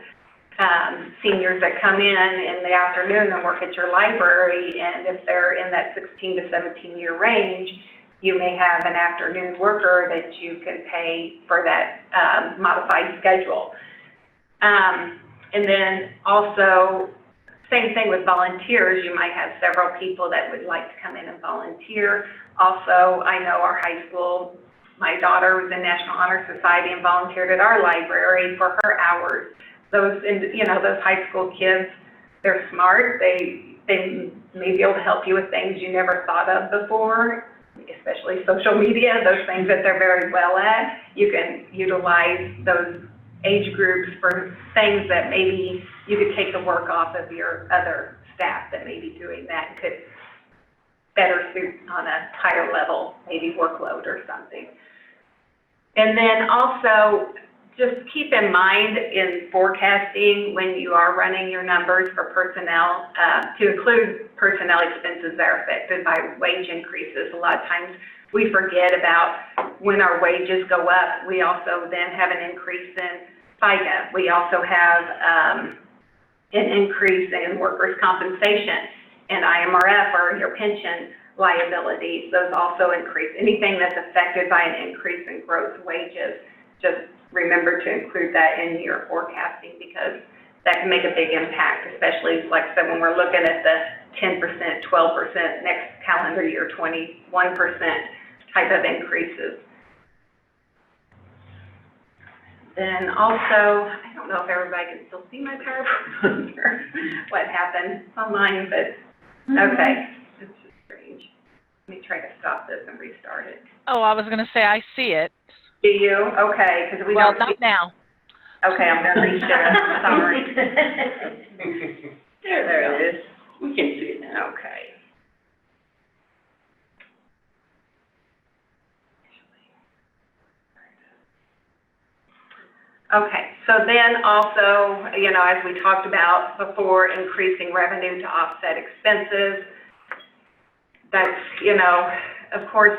seniors that come in the afternoon and work at your library, and if they're in that 16 to 17 year range, you may have an afternoon worker that you can pay for that modified schedule. And then also, same thing with volunteers. You might have several people that would like to come in and volunteer. Also, I know our high school, my daughter was in National Honor Society and volunteered at our library for her hours. Those, you know, those high school kids, they're smart. They may be able to help you with things you never thought of before, especially social media, those things that they're very well at. You can utilize those age groups for things that maybe you could take the work off of your other staff that may be doing that, and could better suit on a higher level, maybe workload or something. And then also, just keep in mind in forecasting when you are running your numbers for personnel, to include personnel expenses that are affected by wage increases. A lot of times we forget about when our wages go up, we also then have an increase in FICA. We also have an increase in workers' compensation and IMRF, or your pension liabilities. Those also increase. Anything that's affected by an increase in gross wages, just remember to include that in your forecasting, because that can make a big impact, especially, like I said, when we're looking at the 10%, 12%, next calendar year, 21% type of increases. Then also, I don't know if everybody can still see my PowerPoint or what happened on mine, but okay, it's just strange. Let me try to stop this and restart it. Oh, I was going to say I see it. Do you? Okay, because we well, don't not see. now. Okay, I'm going to reshare it. Sorry. There it is. We can see it now. Okay. Okay, so then also, you know, as we talked about before, increasing revenue to offset expenses. That's, you know, of course,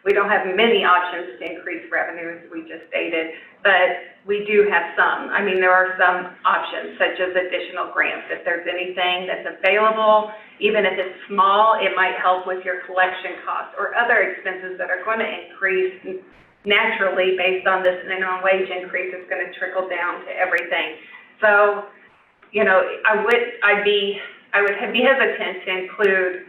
We don't have many options to increase revenue, as we just stated, but we do have some. I mean, there are some options, such as additional grants. If there's anything that's available, even if it's small, it might help with your collection costs or other expenses that are going to increase naturally based on this minimum wage increase. It's going to trickle down to everything. So, you know, I would be hesitant to include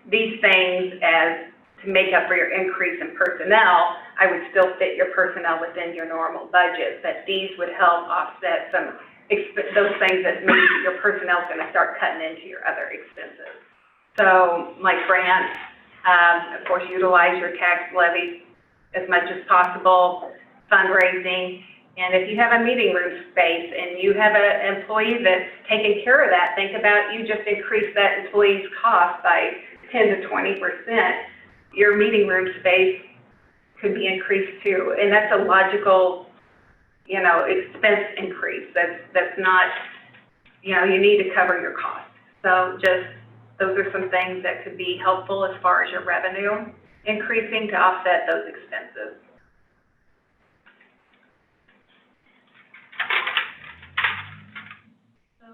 these things as to make up for your increase in personnel. I would still fit your personnel within your normal budget, but these would help offset some those things that maybe your personnel is going to start cutting into your other expenses. So, like grants, of course, utilize your tax levy as much as possible, fundraising, and if you have a meeting room space and you have an employee that's taking care of that, think about you just increase that employee's cost by 10 to 20%. Your meeting room space could be increased too, and that's a logical, you know, expense increase. That's not, you know, you need to cover your costs. So just, those are some things that could be helpful as far as your revenue increasing to offset those expenses.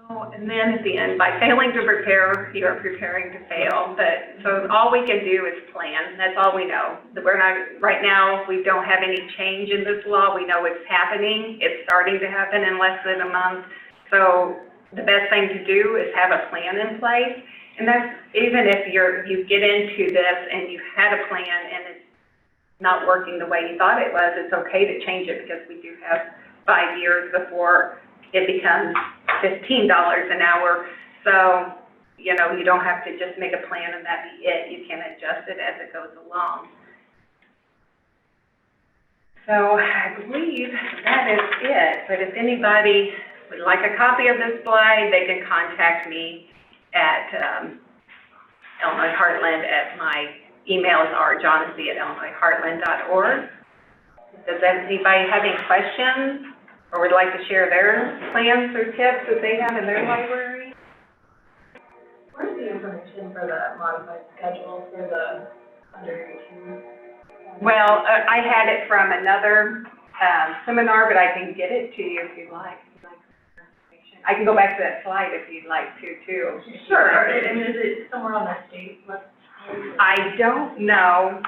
And then at the end, by failing to prepare, you are preparing to fail. But so all we can do is plan. That's all we know. We're not, right now, we don't have any change in this law. We know it's happening. It's starting to happen in less than a month. So the best thing to do is have a plan in place. And that's, even if you get into this and you had a plan and it's not working the way you thought it was, it's okay to change it, because we do have 5 years before it becomes $15 an hour. So, you know, you don't have to just make a plan and that be it. You can adjust it as it goes along. So I believe that is it. But if anybody would like a copy of this slide, they can contact me at Illinois Heartland. At my emails are johnisee@illinoisheartland.org. Does anybody have any questions, or would like to share their plans or tips that they have in their library? Where's the information for the modified schedule for the under 18? Well, I had it from another seminar, but I can get it to you if you'd like. I can go back to that slide if you'd like to, too. Sure, and is it somewhere on the state website? I don't know.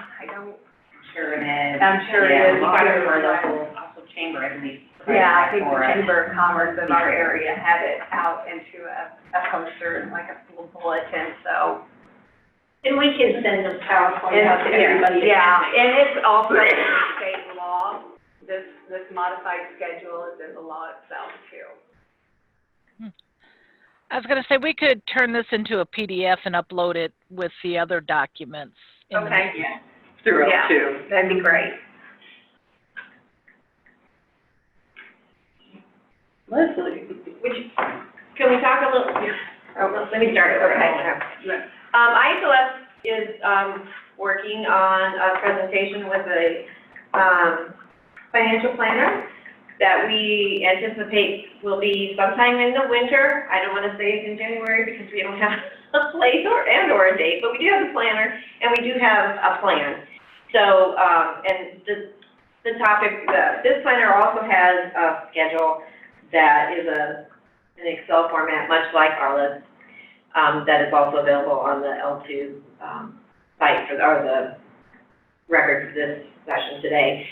Sure it is. I'm sure it is. Also chamber, I believe. Yeah, I think the Chamber of Commerce of our area had it out into a poster, like a little bulletin, so. And we can send the PowerPoint out to everybody. Yeah, and it's also in state law. This modified schedule is in the law itself, too. I was going to say, we could turn this into a PDF and upload it with the other documents. Okay. Yeah, throughout too. That'd be great. Leslie? Can we talk a little, let me start over. IHLS is working on a presentation with a financial planner that we anticipate will be sometime in the winter. I don't want to say it's in January because we don't have a place or a date, but we do have a planner and we do have a plan. So, and the topic, this planner also has a schedule that is an Excel format, much like Arla's, that is also available on the L2 site or the record for this session today.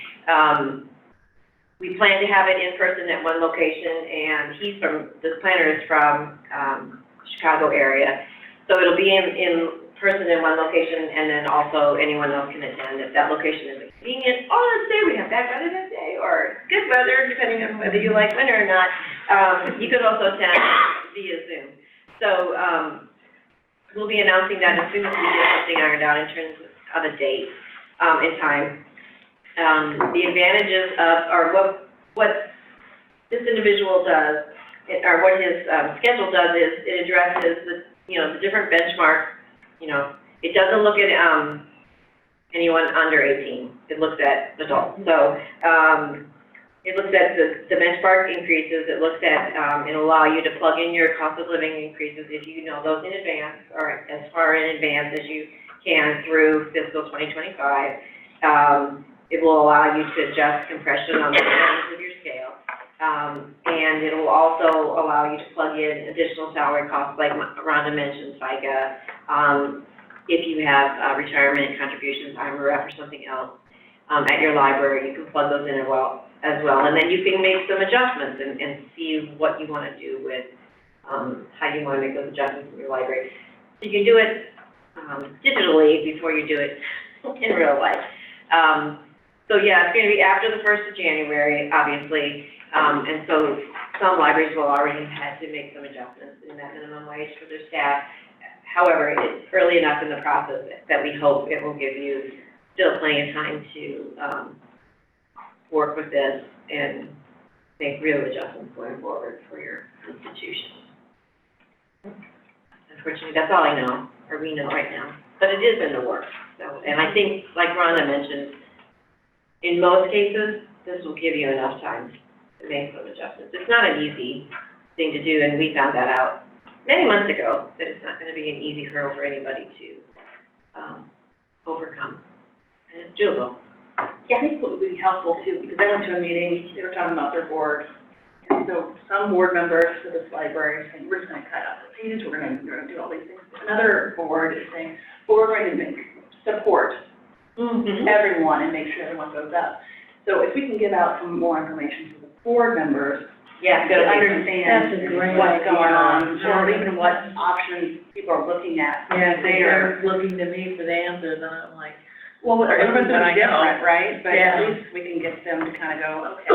We plan to have it in person at one location, and the planner is from Chicago area. So it'll be in person in one location, and then also anyone else can attend if that location is convenient. Oh, let's say we have bad weather that day, or good weather, depending on whether you like winter or not. You could also attend via Zoom. So we'll be announcing that as soon as we get something ironed out in terms of a date and time. The advantages of, or what this individual does, or what his schedule does is it addresses the different benchmarks. It doesn't look at anyone under 18. It looks at adults. So it looks at the benchmark increases. It looks at, it'll allow you to plug in your cost of living increases if you know those in advance, or as far in advance as you can through fiscal 2025. It will allow you to adjust compression on the ends of your scale. And it will also allow you to plug in additional salary costs, like Rhonda mentioned, FICA. If you have retirement contributions, IRA or something else, at your library, you can plug those in as well. And then you can make some adjustments and see what you want to do with, how you want to make those adjustments in your library. You can do it digitally before you do it in real life. So yeah, it's going to be after the 1st of January, obviously. And so some libraries will already have had to make some adjustments in that minimum wage for their staff. However, it's early enough in the process that we hope it will give you still plenty of time to work with this and make real adjustments going forward for your institution. Unfortunately, that's all I know, or we know right now, but it is in the works. So, and I think, like Rhonda mentioned, in most cases, this will give you enough time to make some adjustments. It's not an easy thing to do, and we found that out many months ago, that it's not going to be an easy hurdle for anybody to overcome. And it's doable. Yeah, I think what would be helpful too, because I went to a meeting, they were talking about their board. And so some board members for this library are saying, we're just gonna cut out the pages, we're gonna do all these things. Another board is saying, well, we're going to support everyone and make sure everyone goes up. So if we can give out some more information to the board members, Yeah, to understand That's a great what's going on, idea. or even what options people are looking at. Yeah, they're looking to me for the answers, and I'm like, Well, everyone's But I know. different, right? But Yeah. at least we can get them to kind of go, okay,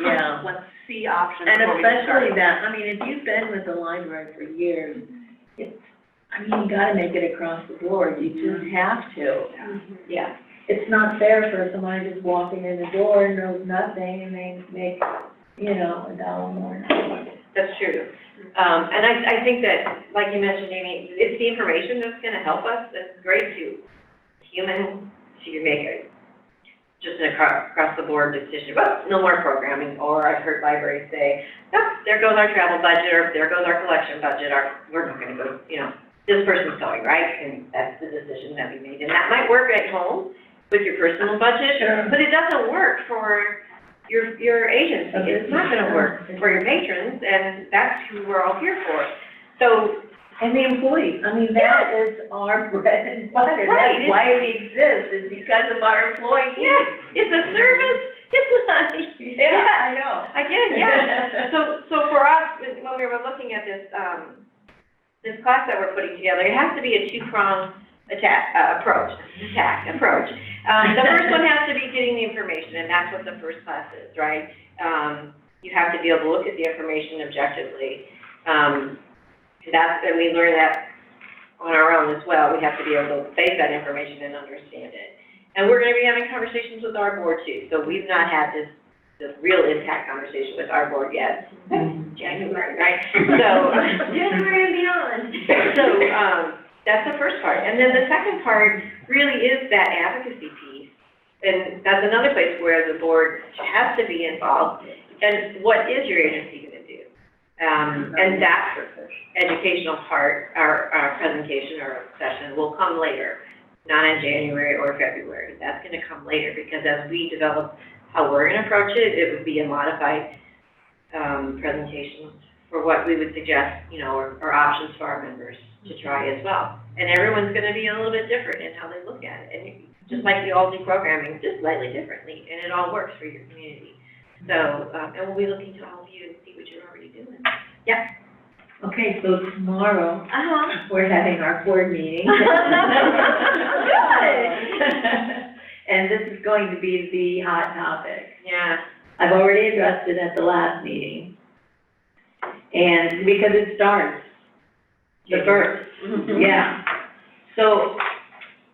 yeah. let's see options And before we get especially started. that, I mean, if you've been with the library for years, it's, I mean, you gotta make it across the board, you just have to. Yeah. It's not fair for somebody just walking in the door and knows nothing, and they make, you know, $1 more an hour. That's true. And I think that, like you mentioned, Amy, it's the information that's gonna help us. It's great to human, so you make a, just an across the board decision, well, no more programming, or I've heard libraries say, oh, there goes our travel budget, or there goes our collection budget, or we're not gonna go, you know, this person's going, right? And that's the decision that we made. And that might work at home with your personal budget, Sure. but it doesn't work for your agency. It's not gonna work for your patrons, and that's who we're all here for. So, And the employees, I mean, that is our bread and butter, Right. that's why we exist, is because of our employees. yeah, it's a service, it's not, Yeah, I know. Again, yeah. So for us, when we were looking at this, this class that we're putting together, it has to be a two-pronged approach. The first one has to be getting the information, and that's what the first class is, right? You have to be able to look at the information objectively. And we learn that on our own as well. We have to be able to face that information and understand it. And we're gonna be having conversations with our board too. So we've not had this real impact conversation with our board yet. January, right? So, January and beyond. So, that's the first part. And then the second part really is that advocacy piece. And that's another place where the board has to be involved. And what is your agency gonna do? And that educational part, our presentation or session will come later, not in January or February. That's gonna come later, because as we develop how we're gonna approach it, it would be a modified, presentation for what we would suggest, you know, or options for our members to try as well. And everyone's gonna be a little bit different in how they look at it. And just like we all do programming, just slightly differently, and it all works for your community. So, and we'll be looking to all of you and see what you're already doing. Yeah. Okay, so tomorrow, Uh-huh. we're having our board meeting. And this is going to be the hot topic. Yeah. I've already addressed it at the last meeting. And because it starts the first, yeah. So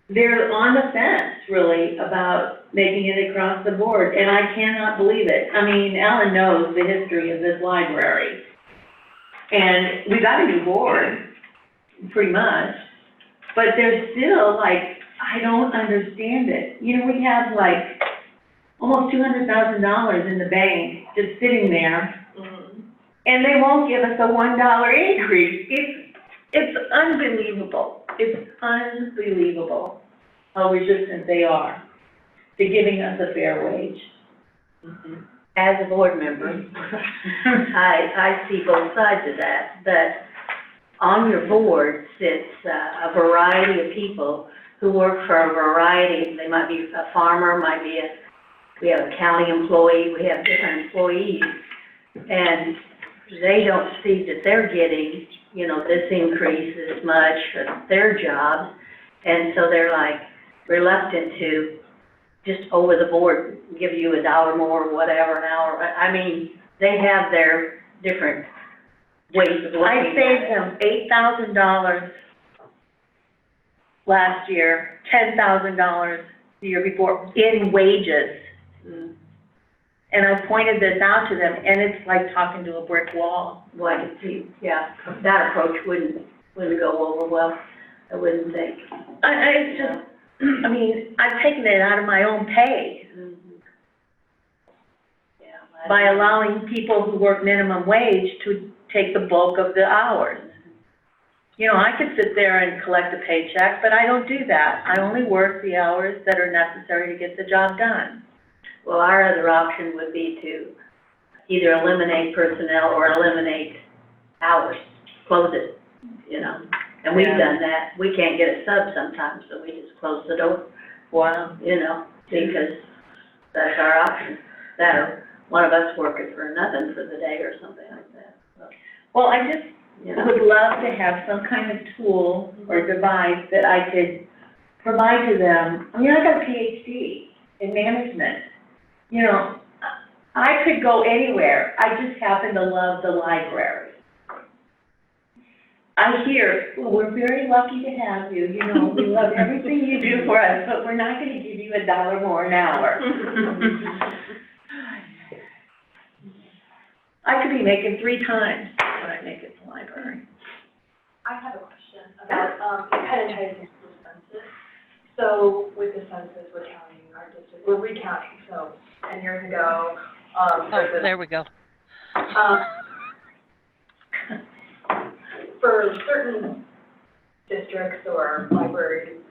they're on the fence, really, about making it across the board, and I cannot believe it. I mean, Ellen knows the history of this library. And we got a new board, pretty much, but there's still, like, I don't understand it. You know, we have, like, almost $200,000 in the bank just sitting there, and they won't give us a $1 increase. It's unbelievable. It's unbelievable how resistant they are. to giving us a fair wage. As a board member, I see both sides of that, but on your board sits a variety of people who work for a variety, they might be a farmer, we have a county employee, we have different employees, and they don't see that they're getting, you know, this increase as much for their jobs, and so they're like reluctant to just over the board give you $1 more, whatever, an hour. I mean, they have their different ways of looking at it. I saved them $8,000 last year, $10,000 the year before in wages. And I pointed this out to them, and it's like talking to a brick wall. Well, I can see, yeah, that approach wouldn't go over well, I wouldn't think. It's just, I mean, I've taken it out of my own pay by allowing people who work minimum wage to take the bulk of the hours. You know, I could sit there and collect a paycheck, but I don't do that. I only work the hours that are necessary to get the job done. Well, our other option would be to either eliminate personnel or eliminate hours, close it, you know. And we've done that. We can't get a sub sometimes, so we just close the door. Wow. You know, because that's our option. That or one of us working for nothing for the day or something like that. So, Well, I just you know. would love to have some kind of tool or device that I could provide to them. I mean, I got a PhD in management. You know, I could go anywhere. I just happen to love the library. I hear, well, we're very lucky to have you, you know, we love everything you do for us, but we're not gonna give you $1 more an hour. I could be making 3 times what I make at the library. I have a question about, it kind of ties into the census. So with the census, we're counting our district, we're recounting, so 10 years ago, versus, There we go. for certain districts or libraries,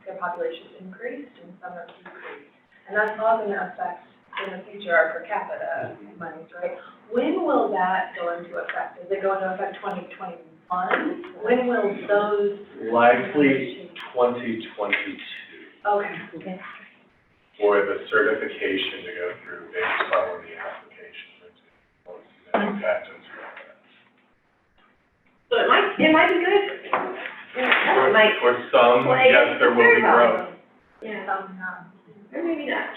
their populations increased and some have decreased. And that's all going to affect, in the future, our per capita monies, right? When will that go into effect? Is it going to affect 2021? When will those? Likely 2022 Okay. for the certification to go through based on when the application is impact and through that. So it might be good. It might For some, play yes, there will be growth. Yeah. Or maybe not.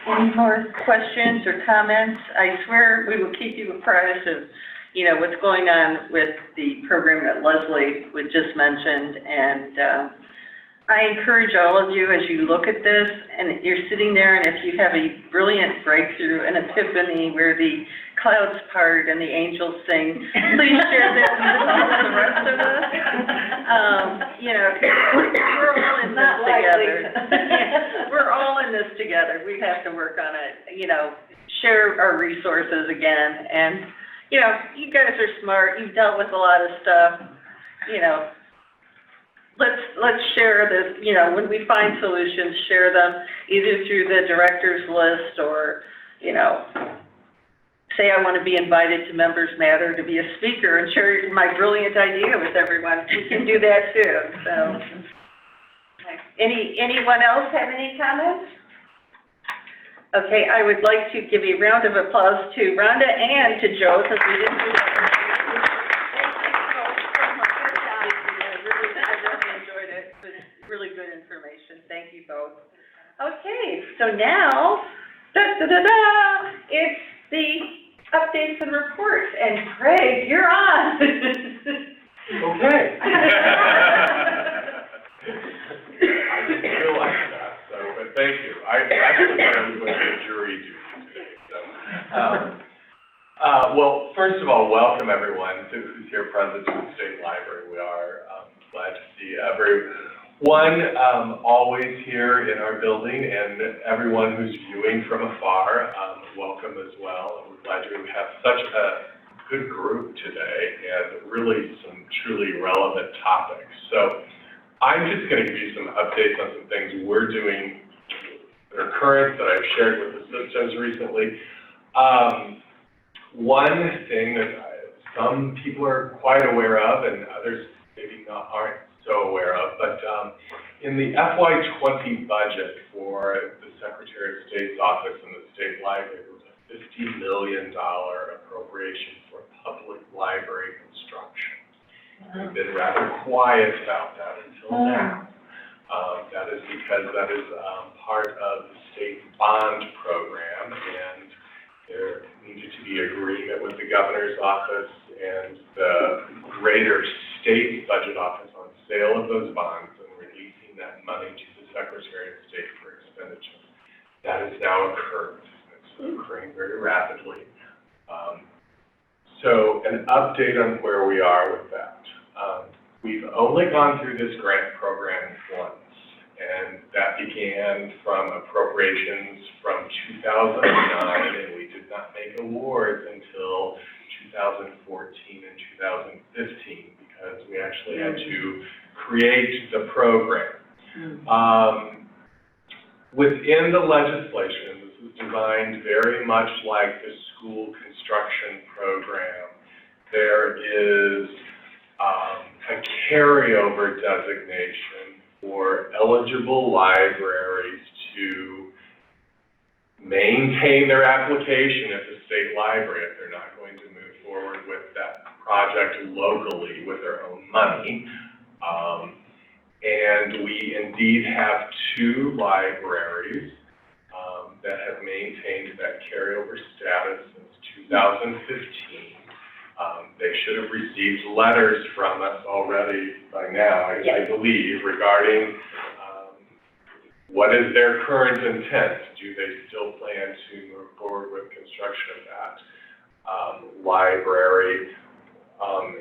Any more questions or comments? I swear we will keep you apprised of, you know, what's going on with the program that Leslie just mentioned. And I encourage all of you, as you look at this, and you're sitting there, and if you have a brilliant breakthrough, an epiphany where the clouds part and the angels sing, please share this with the rest of us. You know, 'cause we're all in this together. We're all in this together. We have to work on it, you know, share our resources again. And, you know, you guys are smart. You've dealt with a lot of stuff, you know. Let's share this, you know, when we find solutions, share them either through the director's list or, you know, say I want to be invited to Members Matter to be a speaker and share my brilliant idea with everyone. We can do that too, so. Anyone else have any comments? Okay, I would like to give a round of applause to Rhonda and to Joe, because we didn't do that. Really good information. Thank you both. Okay, so now, it's the updates and reports. And Craig, you're on. Okay. I didn't feel like that, so, but thank you. I actually thought I was going to a jury duty today, so. Well, first of all, welcome everyone who's here present at the State Library. We are glad to see everyone always here in our building, and everyone who's viewing from afar, welcome as well. We're glad to have such a good group today and really some truly relevant topics. So I'm just gonna give you some updates on some things we're doing that are current, that I've shared with the systems recently. One thing that some people are quite aware of and others maybe aren't so aware of, but in the FY20 budget for the Secretary of State's office and the State Library, there was a $50 million appropriation for public library construction. We've been rather quiet about that until now. That is because that is part of the state bond program, and there needed to be agreement with the governor's office and the greater state budget office on sale of those bonds and releasing that money to the Secretary of State for expenditure. That has now occurred. It's occurring very rapidly. So an update on where we are with that. We've only gone through this grant program once, and that began from appropriations from 2009, and we did not make awards until 2014 and 2015 because we actually had to create the program. Within the legislation, this is designed very much like the school construction program. There is a carryover designation for eligible libraries to maintain their application at the state library if they're not going to move forward with that project locally with their own money. And we indeed have 2 libraries that have maintained that carryover status since 2015. They should have received letters from us already by now, I believe, regarding what is their current intent. Do they still plan to move forward with construction of that library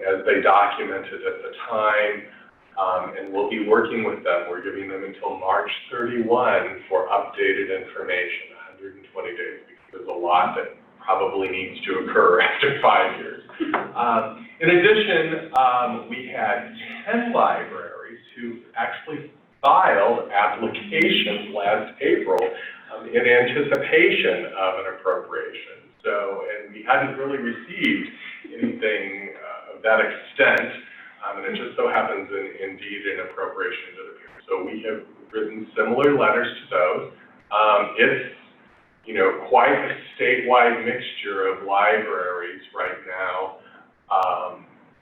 as they documented at the time? And we'll be working with them. We're giving them until March 31 for updated information, 120 days, because there's a lot that probably needs to occur after 5 years. In addition, we had 10 libraries who actually filed applications last April in anticipation of an appropriation. So, and we hadn't really received anything of that extent, and it just so happens indeed an appropriation did appear. So we have written similar letters to those. It's, you know, quite a statewide mixture of libraries right now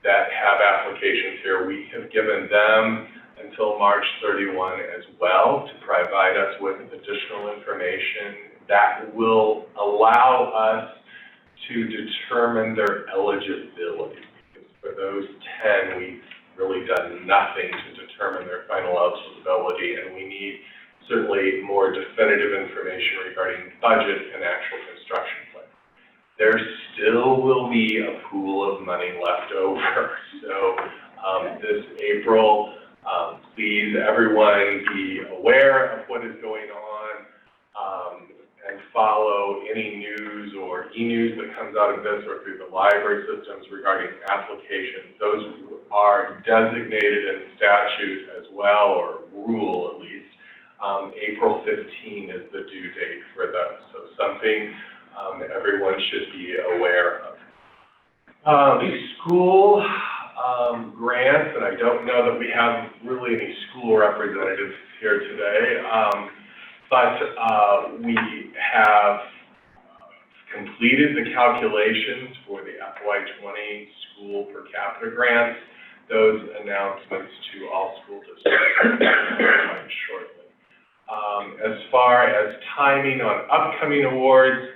that have applications here. We have given them until March 31 as well to provide us with additional information that will allow us to determine their eligibility. Because for those 10, we've really done nothing to determine their final eligibility, and we need certainly more definitive information regarding budget and actual construction plan. There still will be a pool of money left over. So this April, please everyone be aware of what is going on and follow any news or e-news that comes out of this or through the library systems regarding applications. Those are designated in statute as well, or rule at least. April 15 is the due date for those. So something everyone should be aware of. School grants, and I don't know that we have really any school representatives here today, but we have completed the calculations for the FY20 school per capita grants. Those announcements to all school districts quite shortly. As far as timing on upcoming awards,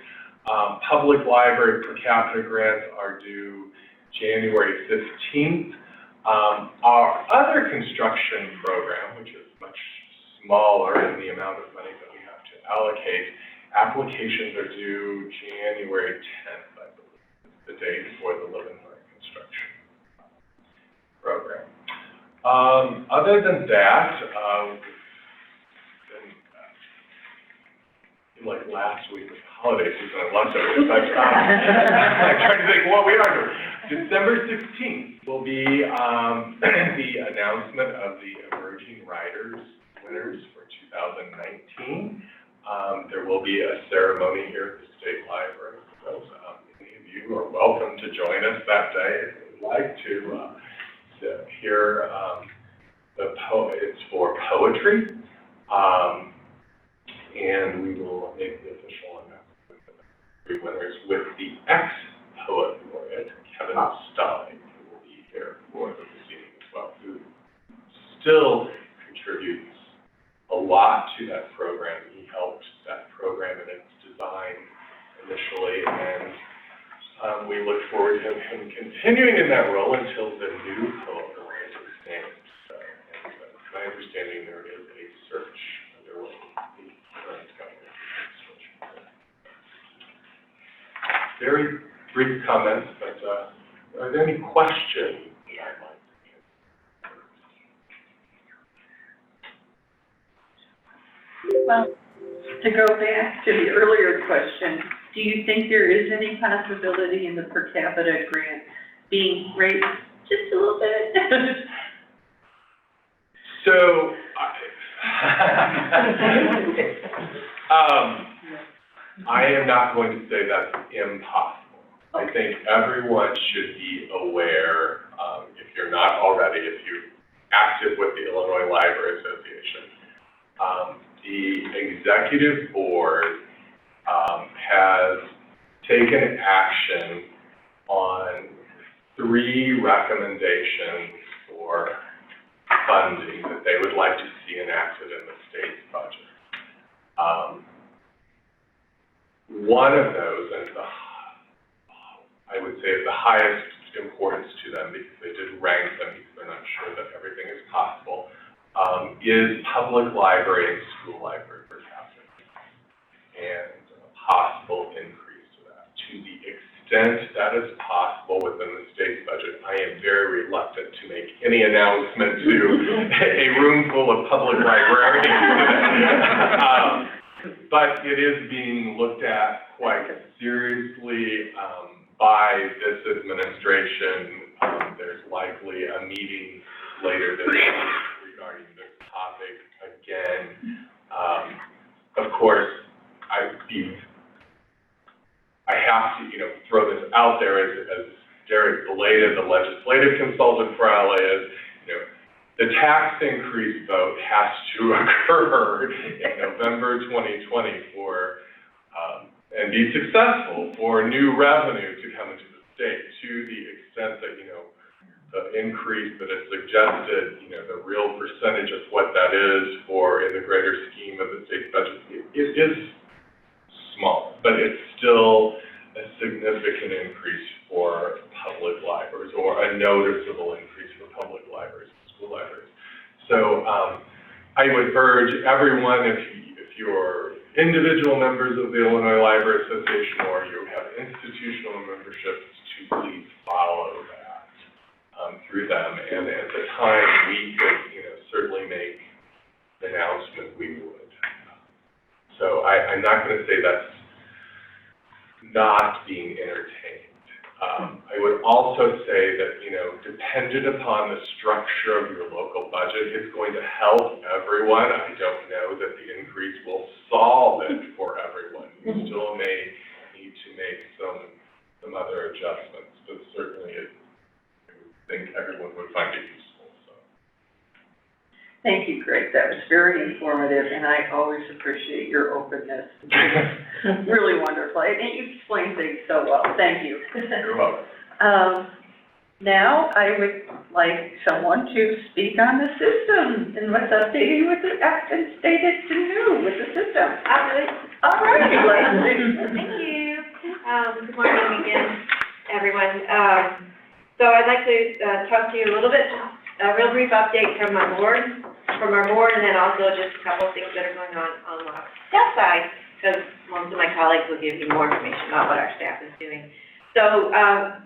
public library per capita grants are due January 15th. Our other construction program, which is much smaller in the amount of money that we have to allocate, applications are due January 10th, I believe, the date for the Live and Learn construction program. Other than that, like last week was the holiday season, I loved it. I'm trying to think what we are doing. December 16th will be the announcement of the Emerging Writers winners for 2019. There will be a ceremony here at the State Library. So any of you are welcome to join us that day if you would like to hear it's for poetry. And we will make the official announcement of the winners with the ex-poet laureate, Kevin Stein, who will be here for the proceeding as well, who still contributes a lot to that program. He helped that program in its design initially, and we look forward to him continuing in that role until the new poet laureate is named. And my understanding, there is a search underway. The current governor search. Very brief comments, but are there any questions that I'd like to answer? Well, to go back to the earlier question, do you think there is any possibility in the per capita grant being raised just a little bit? So, I am not going to say that's impossible. I think everyone should be aware, if you're not already, if you're active with the Illinois Library Association, the executive board has taken action on 3 recommendations for funding that they would like to see enacted in the state's budget. One of those, and I would say is the highest importance to them because they did rank them because they're not sure that everything is possible, is public library and school library per capita, and a possible increase to that. To the extent that is possible within the state's budget, I am very reluctant to make any announcement to a room full of public librarians today. But it is being looked at quite seriously by this administration. There's likely a meeting later this week regarding this topic again. Of course, I have to, throw this out there as Derek belated, the legislative consultant for Arla is, the tax increase vote has to occur in November 2020 and be successful for new revenue to come into the state. To the extent that, the increase that is suggested, the real percentage of what that is for in the greater scheme of the state's budget, it is small, but it's still a significant increase for public libraries, or a noticeable increase for public libraries and school libraries. So I would urge everyone, if you're individual members of the Illinois Library Association or you have institutional memberships, to please follow that through them. And at the time we could, certainly make the announcement, we would. So I'm not going to say that's not being entertained. I would also say that, dependent upon the structure of your local budget, it's going to help everyone. I don't know that the increase will solve it for everyone. You still may need to make some other adjustments, but certainly I think everyone would find it useful. So. Thank you, Greg. That was very informative, and I always appreciate your openness. Really wonderful. And you explain things so well. Thank you. You're welcome. Now, I would like someone to speak on the system and what's updating with the, and stated to new with the system. All right, Thank you. Good morning again, everyone. So I'd like to talk to you a little bit, a real brief update from our board, and then also just a couple of things that are going on the staff side, because most of my colleagues will give you more information about what our staff is doing. So our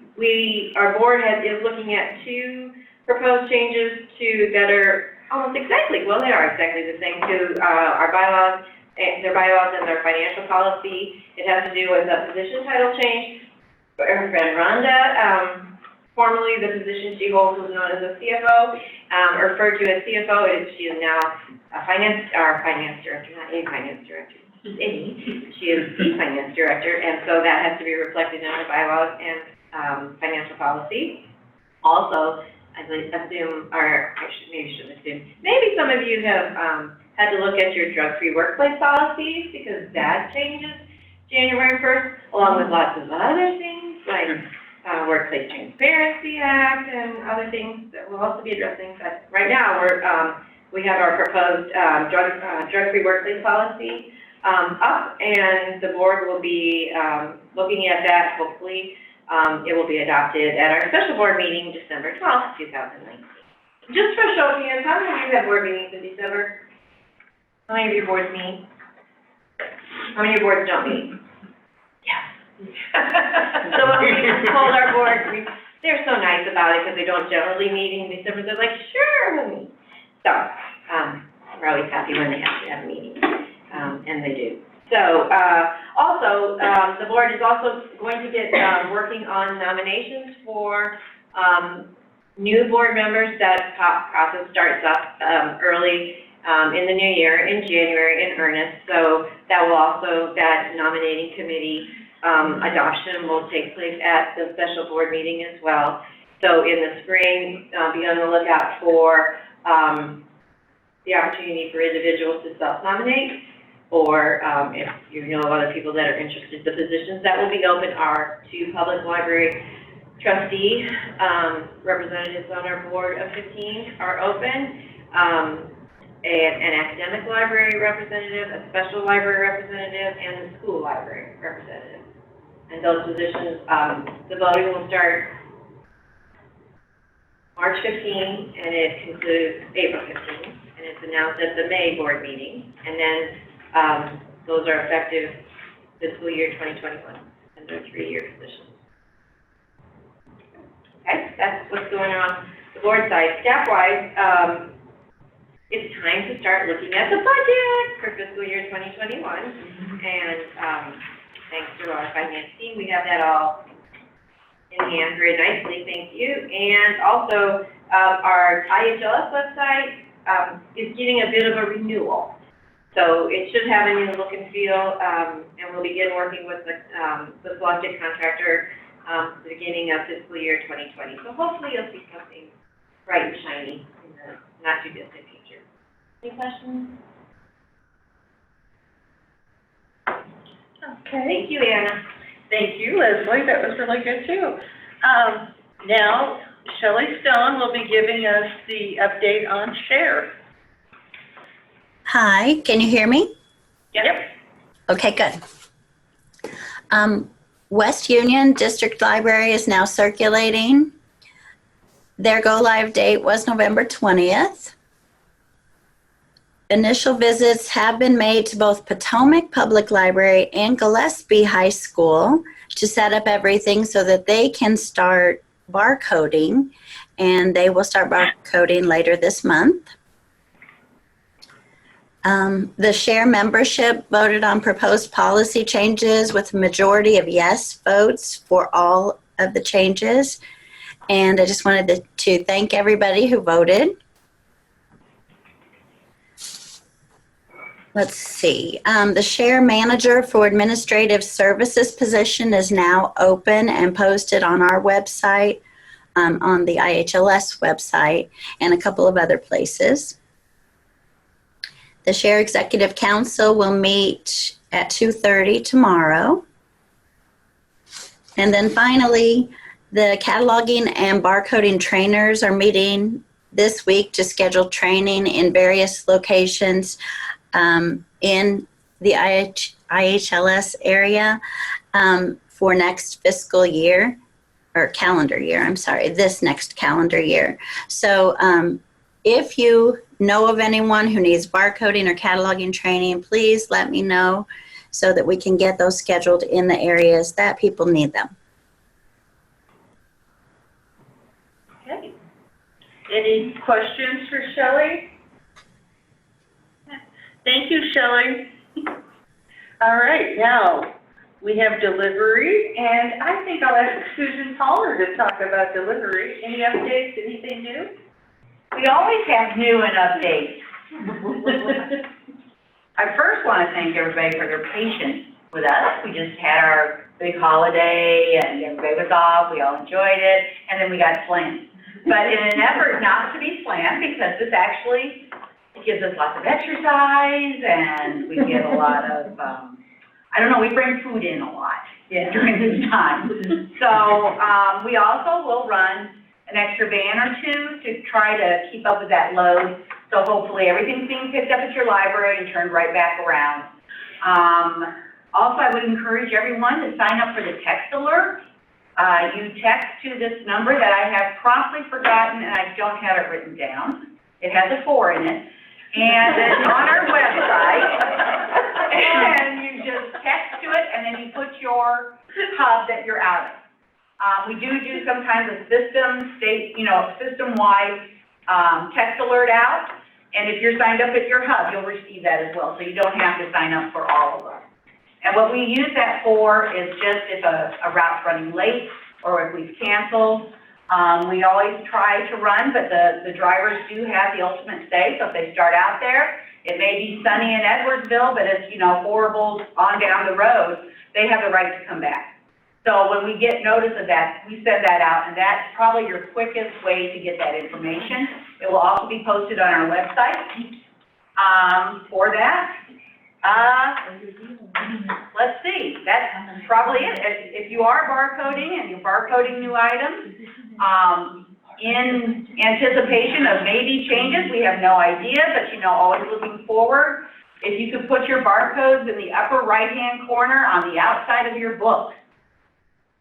board is looking at 2 proposed changes that are almost exactly, well, they are exactly the same to our bylaws, their bylaws and their financial policy. It has to do with a position title change for our friend Rhonda. formerly the position she holds was known as a CFO, referred to as CFO, she is now a finance director, not a finance director. She is the finance director, and so that has to be reflected in our bylaws and financial policy. Also, I assume, or maybe shouldn't assume, maybe some of you have had to look at your drug-free workplace policies, because that changes January 1st, along with lots of other things, like Workplace Transparency Act and other things that we'll also be addressing. But right now, we have our proposed drug-free workplace policy up, and the board will be looking at that. Hopefully, it will be adopted at our special board meeting December 12th, 2019. Just for show of hands, how many of you have board meetings in December? How many of your boards meet? How many of your boards don't meet? Yeah. So when we told our board, they're so nice about it because they don't generally meet in December. They're like, sure, we'll meet. So we're always happy when they have to have a meeting, and they do. So also, the board is also going to get working on nominations for new board members. That process starts up early in the new year, in January, in earnest. So that will also, that nominating committee adoption will take place at the special board meeting as well. So in the spring, be on the lookout for the opportunity for individuals to self-nominate, or if you know of other people that are interested. The positions that will be open are 2 public library trustee representatives on our board of 15 are open. An academic library representative, a special library representative, and the school library representative. And those positions, the voting will start March 15, and it concludes April 15, and it's announced at the May board meeting. And then those are effective fiscal year 2021, and they're 3-year positions. Okay, that's what's going on the board side. Staff-wise, it's time to start looking at the budget for fiscal year 2021, and thanks to our finance team, we have that all in hand very nicely, thank you. And also, our IHLS website is getting a bit of a renewal. So it should have a new look and feel, and we'll begin working with the selected contractor at the beginning of fiscal year 2020. So hopefully you'll see something bright and shiny in the not too distant future. Any questions? Okay. Thank you, Anna. Thank you, Leslie. That was really good too. Now, Shelley Stone will be giving us the update on SHARE. Hi, can you hear me? Yep. Okay, good. West Union District Library is now circulating. Their go-live date was November 20th. Initial visits have been made to both Potomac Public Library and Gillespie High School to set up everything so that they can start barcoding, and they will start barcoding later this month. The SHARE membership voted on proposed policy changes with a majority of yes votes for all of the changes. And I just wanted to thank everybody who voted. Let's see. The SHARE manager for administrative services position is now open and posted on our website, on the IHLS website, and a couple of other places. The SHARE Executive Council will meet at 2:30 tomorrow. And then finally, the cataloging and barcoding trainers are meeting this week to schedule training in various locations in the IHLS area for next fiscal year, or calendar year, I'm sorry, this next calendar year. So if you know of anyone who needs barcoding or cataloging training, please let me know so that we can get those scheduled in the areas that people need them. Okay. Any questions for Shelley? Thank you, Shelley. All right, now we have delivery, and I think I'll ask Susan Pollard to talk about delivery. Any updates, anything new? We always have new and updates. I first want to thank everybody for their patience with us. We just had our big holiday and everybody was off, we all enjoyed it, and then we got slammed. But in an effort not to be slammed, because this actually gives us lots of exercise and we get a lot of, we bring food in a lot during this time. So, we also will run an extra van or two to try to keep up with that load. So hopefully everything's being picked up at your library and turned right back around. Also, I would encourage everyone to sign up for the text alert. You text to this number that I have promptly forgotten and I don't have it written down. It has a 4 in it. And it's on our website. And you just text to it and then you put your hub that you're out of. We do sometimes a system-wide text alert out. And if you're signed up at your hub, you'll receive that as well. So you don't have to sign up for all of them. And what we use that for is just if a route's running late or if we've canceled. We always try to run, but the drivers do have the ultimate say. So if they start out there, it may be sunny in Edwardsville, but it's, horrible on down the road, they have the right to come back. So when we get notice of that, we send that out, and that's probably your quickest way to get that information. It will also be posted on our website for that. Let's see, that's probably it. If you are barcoding and you're barcoding new items, in anticipation of maybe changes, we have no idea, but always looking forward. If you could put your barcodes in the upper right-hand corner on the outside of your book.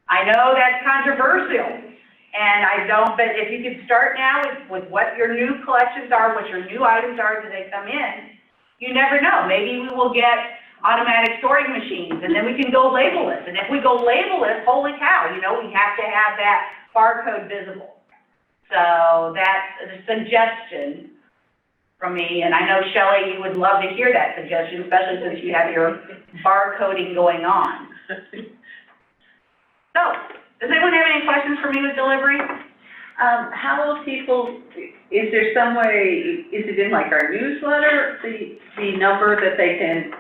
I know that's controversial, and but if you could start now with what your new collections are, what your new items are as they come in, you never know. Maybe we will get automatic sorting machines, and then we can go labelless. And if we go labelless, holy cow, we have to have that barcode visible. So that's a suggestion from me, and I know, Shelley, you would love to hear that suggestion, especially since you have your barcoding going on. So, does anyone have any questions for me with delivery? How will people, is there some way, is it in like our newsletter, the number that they can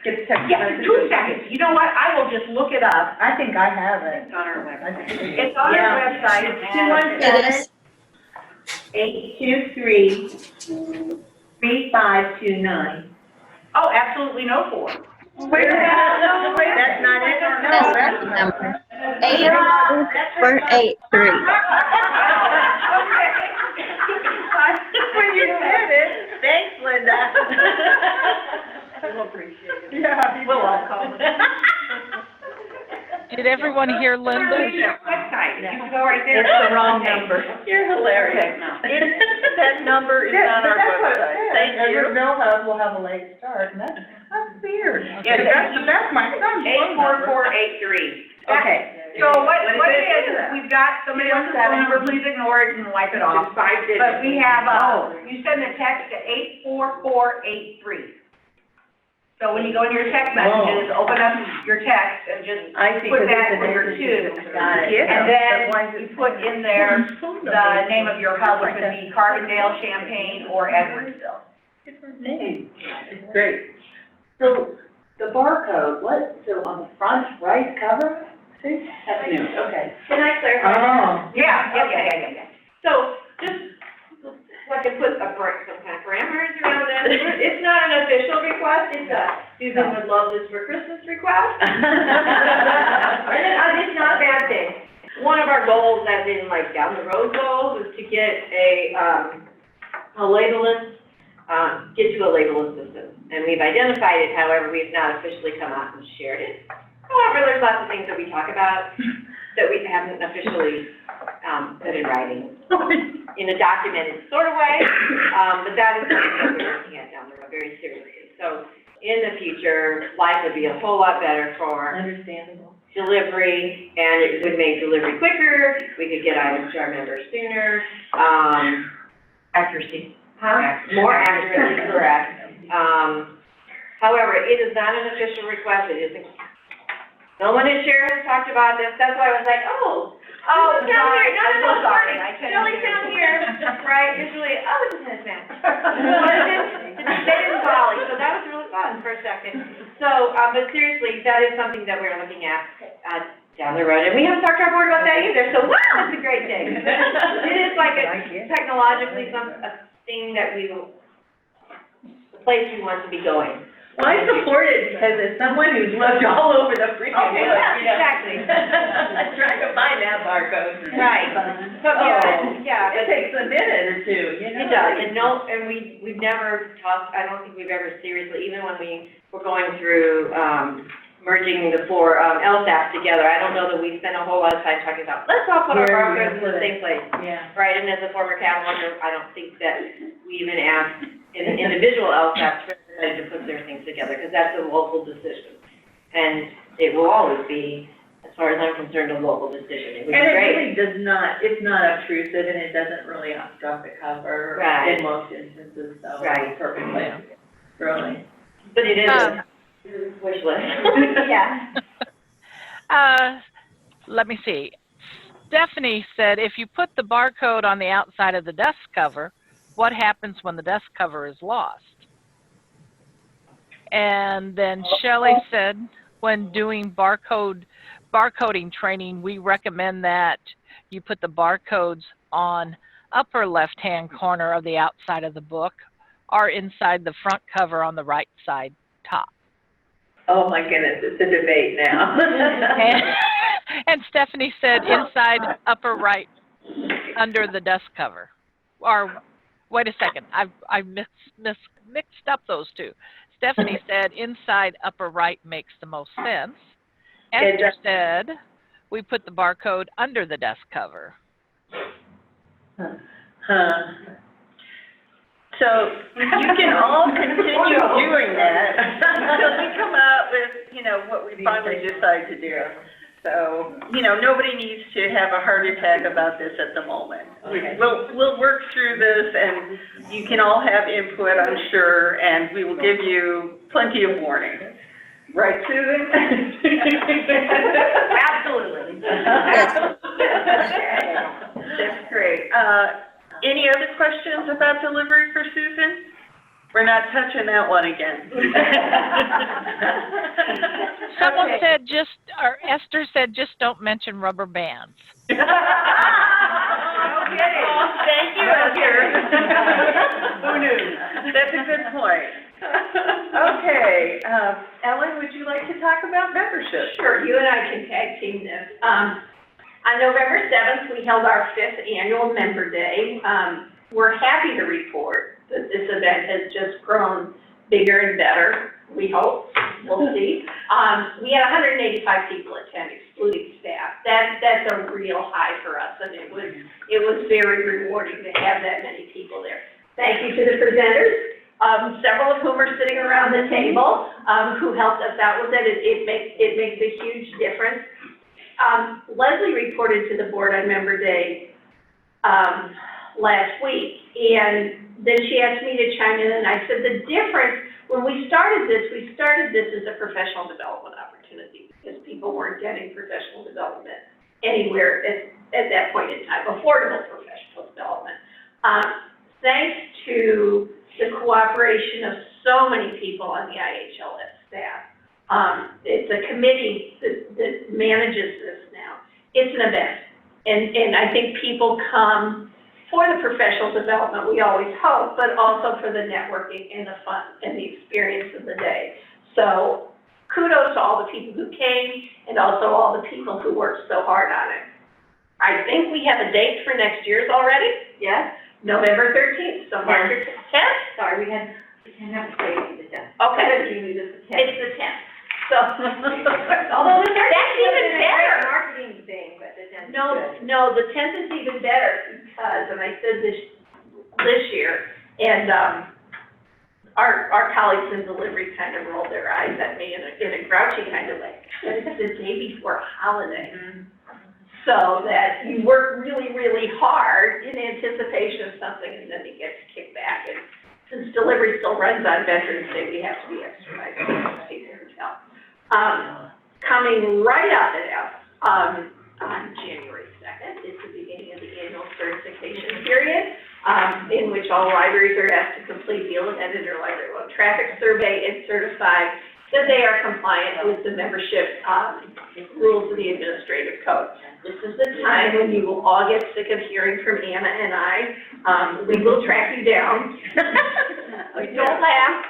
get text messages? 2 seconds. You know what? I will just look it up. I think I have it. It's on our website. It's on our website. 217-823-3529. Oh, absolutely no 4. Where's that? No, wait, that's not it? No, that's the number. 8483. When you said it, thanks, Linda. We'll appreciate it. Yeah, we'll all call it. Did everyone hear Linda? Website. You can go right there. It's the wrong number. You're hilarious. That number is on our website. Thank you. Every Mill Hub will have a late start, and that's weird. Yeah, that's my son's phone number. 84483. Okay. So what it is, we've got somebody else's phone number, please ignore it and wipe it off. But we have, you send the text to 84483. So when you go into your text messages, open up your text and just put that for your 2. Got it. And then you put in there the name of your hub, which would be Carbondale, Champaign, or Edwardsville. Different name. Great. So the barcode, so on the front right cover? See? That's new, okay. Can I clarify? Oh. Yeah. So, just so I can put some kind of parameters around that. It's not an official request, it's Susan would love this for Christmas request. And it's not a bad thing. One of our goals, as in like down the road goals, is to get a labelless, get to a labelless system. And we've identified it, however, we have not officially come out and shared it. However, there's lots of things that we talk about that we haven't officially put in writing in a documented sort of way, but that is something that we're looking at down the road very seriously. So in the future, life would be a whole lot better for Understandable. delivery, and it would make delivery quicker. We could get items to our members sooner. Accuracy. More accurately, correct. However, it is not an official request. It is No one this year has talked about this, that's why I was like, oh, down sorry. here, I'm so sorry. I couldn't Shelley's do down it. here, right, usually, it's a tennis match. They didn't volley, so that was really fun for a second. So, but seriously, that is something that we're looking at, down the road, and we haven't talked to our board about that either, so wow, it's a great thing. It is like a technologically a thing that a place we want to be going. Well, I support it because as someone who's looked all over the freaking Okay, book, yeah, you know. exactly. Trying to find that barcode. Right. So, yeah, It takes a minute or two, you know. It does, and we've never talked, I don't think we've ever seriously, even when we were going through, merging the four, LSAPs together, I don't know that we spent a whole lot of time talking about, let's all put our barcodes in the same place. Yeah. Right, and as a former cataloger, I don't think that we even asked individual LSAPs for everybody to put their things together, because that's a local decision. And it will always be, as far as I'm concerned, a local decision. It would be And it great. really does not, it's not obtrusive and it doesn't really obstruct the cover Right. in most instances, so. Right. Perfectly, really. But it is a wish list. Yeah. Let me see. Stephanie said, if you put the barcode on the outside of the desk cover, what happens when the desk cover is lost? And then Shelley said, when doing barcoding training, we recommend that you put the barcodes on upper left-hand corner of the outside of the book or inside the front cover on the right side top. Oh my goodness, it's a debate now. And Stephanie said inside upper right under the desk cover. Or wait a second, I mixed up those two. Stephanie said inside upper right makes the most sense. Esther said we put the barcode under the desk cover. So you can all continue doing that until we come up with, what we finally decide to do. So, nobody needs to have a heart attack about this at the moment. Okay. We'll work through this and you can all have input, I'm sure, and we will give you plenty of warning. Right, Susan? Absolutely. That's great. Any other questions about delivery for Susan? We're not touching that one again. Someone said Esther said just don't mention rubber bands. Okay, thank you, Esther. Who knew? That's a good point. Okay, Ellen, would you like to talk about membership? Sure, you and I can tag team this. On November 7th, we held our 5th annual Member Day. We're happy to report that this event has just grown bigger and better, we hope. We'll see. We had 185 people attend, excluding staff. That's a real high for us, and it was very rewarding to have that many people there. Thank you to the presenters, several of whom are sitting around the table, who helped us out with it. It makes a huge difference. Leslie reported to the board on Member Day last week, and then she asked me to chime in, and I said the difference, when we started this as a professional development opportunity, because people weren't getting professional development anywhere at that point in time, affordable professional development. Thanks to the cooperation of so many people on the IHLS staff. It's a committee that manages this now. It's an event, and I think people come for the professional development, we always hope, but also for the networking and the fun and the experience of the day. So kudos to all the people who came and also all the people who worked so hard on it. I think we have a date for next year's already, yes? November 13th, so March 10th? Sorry, we can't have to say the 10th. Okay. It's It's the 10th. So, although that's even better. Marketing thing, but the 10th is good. No, the 10th is even better because, and I said this year, and our colleagues in delivery kind of rolled their eyes at me in a grouchy kind of way. It's the day before holiday. So that you work really, really hard in anticipation of something and then it gets kicked back. And since delivery still runs on Veterans Day, we have to be extra nice to stay there and tell. coming right up at us, on January 2nd, is the beginning of the annual certification period, in which all libraries are asked to complete the independent or library loan traffic survey and certify that they are compliant with the membership, rules of the administrative code. This is the time when you will all get sick of hearing from Anna and I. We will track you down. Don't laugh.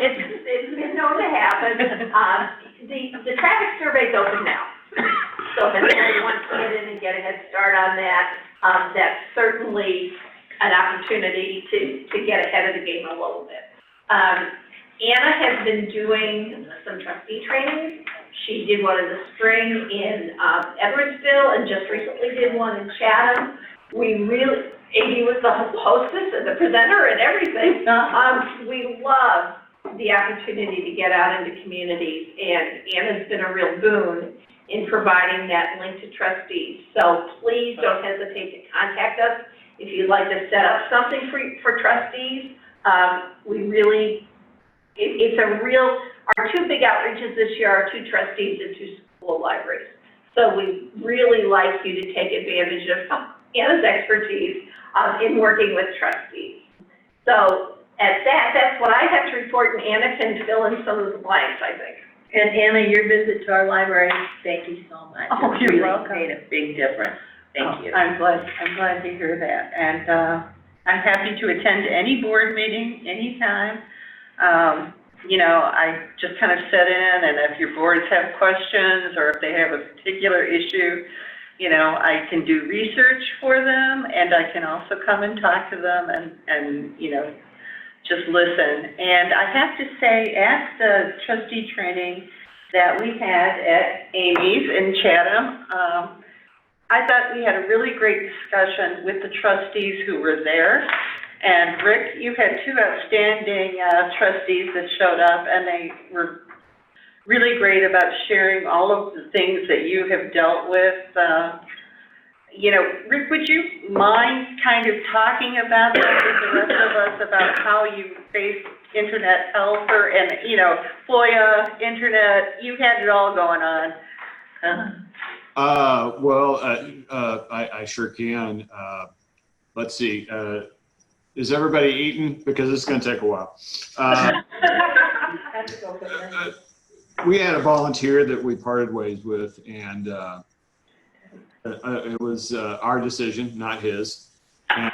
It's been known to happen. The traffic survey's open now. So if anybody wants to get in and get a head start on that, that's certainly an opportunity to get ahead of the game a little bit. Anna has been doing some trustee trainings. She did one in the spring in Edwardsville and just recently did one in Chatham. Amy was the hostess and the presenter and everything. We love the opportunity to get out into communities, and Anna's been a real boon in providing that link to trustees. So please don't hesitate to contact us if you'd like to set up something for trustees. Our two big outreaches this year are 2 trustees and 2 school libraries. So we really like you to take advantage of Anna's expertise in working with trustees. So that's what I have to report, and Anna can fill in some of the blanks, I think. And Anna, your visit to our library, thank you so much. Oh, you're welcome. It really made a big difference. Thank you. I'm glad to hear that. And, I'm happy to attend any board meeting anytime. I just kind of set in, and if your boards have questions or if they have a particular issue, I can do research for them, and I can also come and talk to them and just listen. And I have to say, at the trustee training that we had at Amy's in Chatham, I thought we had a really great discussion with the trustees who were there. And Rick, you had 2 outstanding trustees that showed up, and they were really great about sharing all of the things that you have dealt with. Rick, would you mind kind of talking about that with the rest of us, about how you face internet health and FOIA, internet, you had it all going on. I sure can. Let's see. Is everybody eating? Because it's going to take a while. We had a volunteer that we parted ways with, and it was our decision, not his. And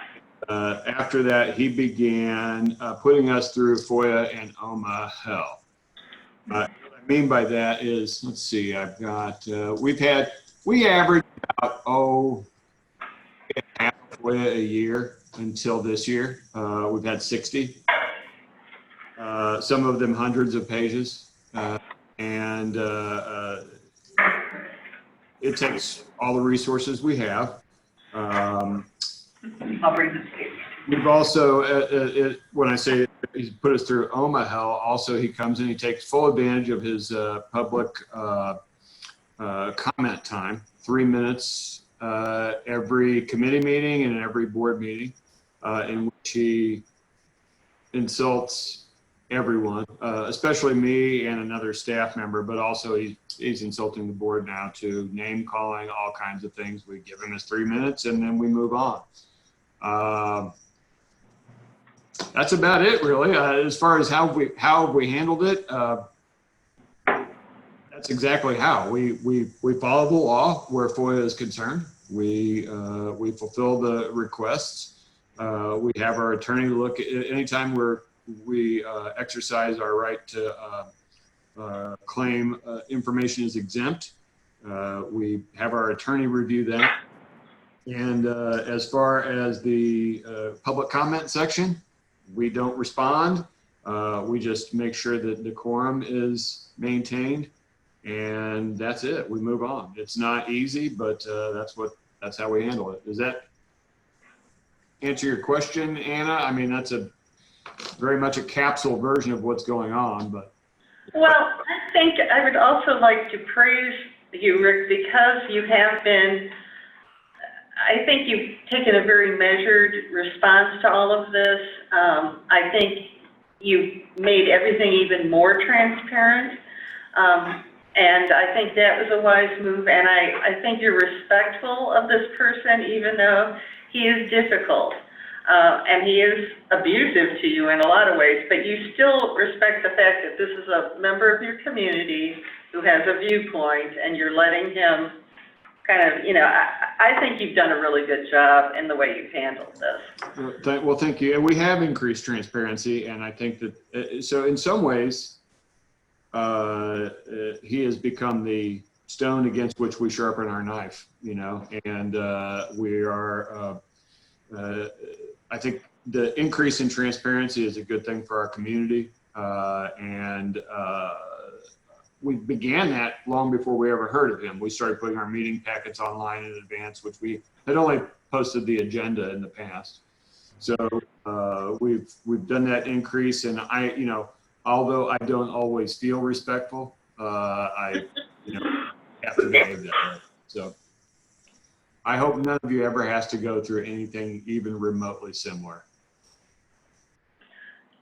after that, he began putting us through FOIA and OMA hell. What I mean by that is, let's see, I've got, we average about, half FOIA a year until this year. We've had 60. Some of them hundreds of pages. And it takes all the resources we have. I'll bring this to you. We've also, when I say he's put us through OMA hell, also he comes in, he takes full advantage of his public comment time, 3 minutes every committee meeting and every board meeting, in which he insults everyone, especially me and another staff member, but also he's insulting the board now to name calling, all kinds of things. We give him his 3 minutes and then we move on. That's about it, really. As far as how we handled it, that's exactly how we follow the law where FOIA is concerned. We fulfill the requests. We have our attorney look at anytime we exercise our right to claim information is exempt. We have our attorney review that. And as far as the public comment section, we don't respond. We just make sure that decorum is maintained, and that's it. We move on. It's not easy, but that's how we handle it. Does that answer your question, Anna? I mean, that's very much a capsule version of what's going on, but. Well, I think I would also like to praise you, Rick, because you have been, I think you've taken a very measured response to all of this. I think you've made everything even more transparent. And I think that was a wise move, and I think you're respectful of this person, even though he is difficult. And he is abusive to you in a lot of ways, but you still respect the fact that this is a member of your community who has a viewpoint, and you're letting him kind of, you know, I think you've done a really good job in the way you've handled this. Well, thank you. And we have increased transparency, and I think that, so in some ways, he has become the stone against which we sharpen our knife, you know, and we are, I think the increase in transparency is a good thing for our community, and we began that long before we ever heard of him. We started putting our meeting packets online in advance, which we had only posted the agenda in the past. So we've done that increase, and you know, although I don't always feel respectful, I have to behave that way. So I hope none of you ever has to go through anything even remotely similar.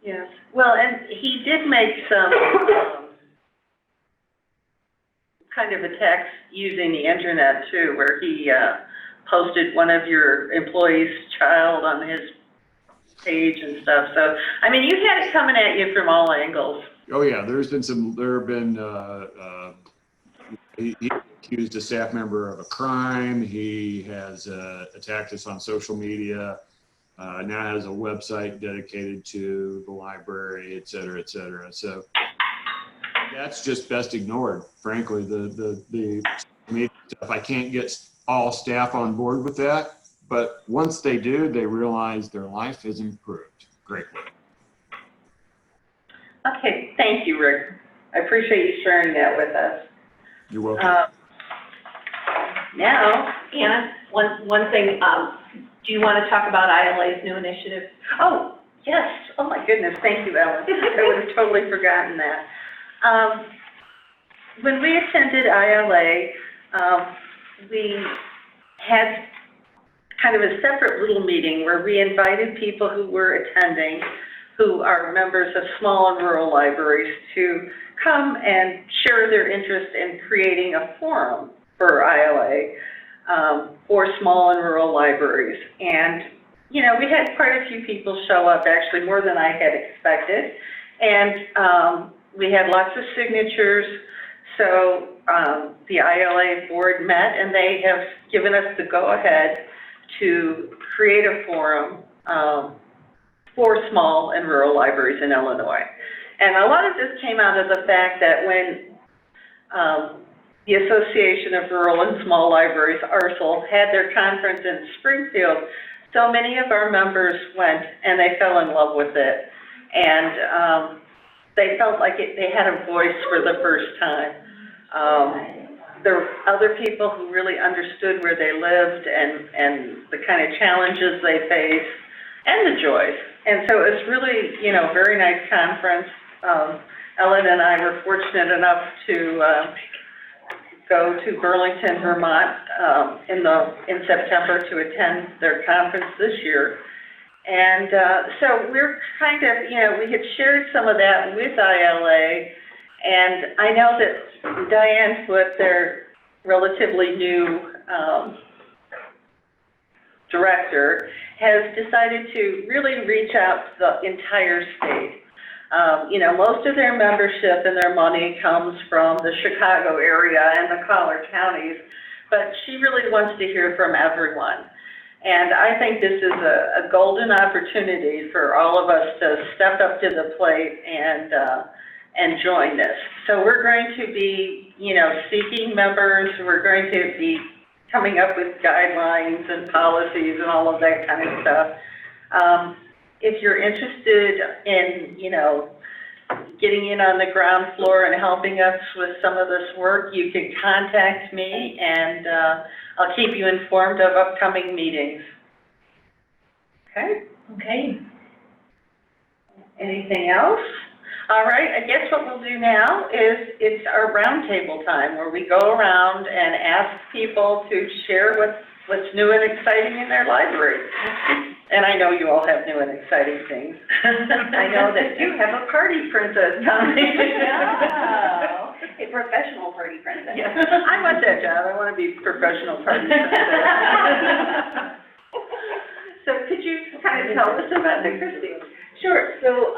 Yes. Well, and he did make some kind of attacks using the internet too, where he posted one of your employees' child on his page and stuff. So, I mean, you've had it coming at you from all angles. Oh yeah, there have been, he accused a staff member of a crime. He has attacked us on social media, now has a website dedicated to the library, et cetera, et cetera. So that's just best ignored, frankly. The media stuff, I can't get all staff on board with that, but once they do, they realize their life has improved greatly. Okay, thank you, Rick. I appreciate you sharing that with us. You're welcome. Now, Anna, one thing, do you want to talk about ILA's new initiative? oh, yes. Oh, my goodness. Thank you, Ellen. I would have totally forgotten that. When we attended ILA, we had kind of a separate little meeting where we invited people who were attending, who are members of small and rural libraries, to come and share their interest in creating a forum for ILA for small and rural libraries. And, you know, we had quite a few people show up, actually more than I had expected. And we had lots of signatures. So the ILA board met, and they have given us the go-ahead to create a forum for small and rural libraries in Illinois. And a lot of this came out of the fact that when the Association of Rural and Small Libraries, ARSL, had their conference in Springfield, so many of our members went and they fell in love with it. And they felt like they had a voice for the first time. There were other people who really understood where they lived and the kind of challenges they face and the joys. And so it was really, you know, a very nice conference. Ellen and I were fortunate enough to go to Burlington, Vermont in September to attend their conference this year. And so we're kind of, you know, we had shared some of that with ILA, and I know that Diane Foote, their relatively new director, has decided to really reach out to the entire state. You know, most of their membership and their money comes from the Chicago area and the collar counties, but she really wants to hear from everyone. And I think this is a golden opportunity for all of us to step up to the plate and join this. So we're going to be, you know, seeking members. We're going to be coming up with guidelines and policies and all of that kind of stuff. If you're interested in, you know, getting in on the ground floor and helping us with some of this work, you can contact me, and I'll keep you informed of upcoming meetings. Okay? Okay. Anything else? All right, I guess what we'll do now is it's our roundtable time, where we go around and ask people to share what what's new and exciting in their library. And I know you all have new and exciting things. I know that you have a party princess coming. Oh, a professional party princess. Yeah, I want that job. I want to be professional party princess. So could you kind of tell us about the Christie? Sure, so,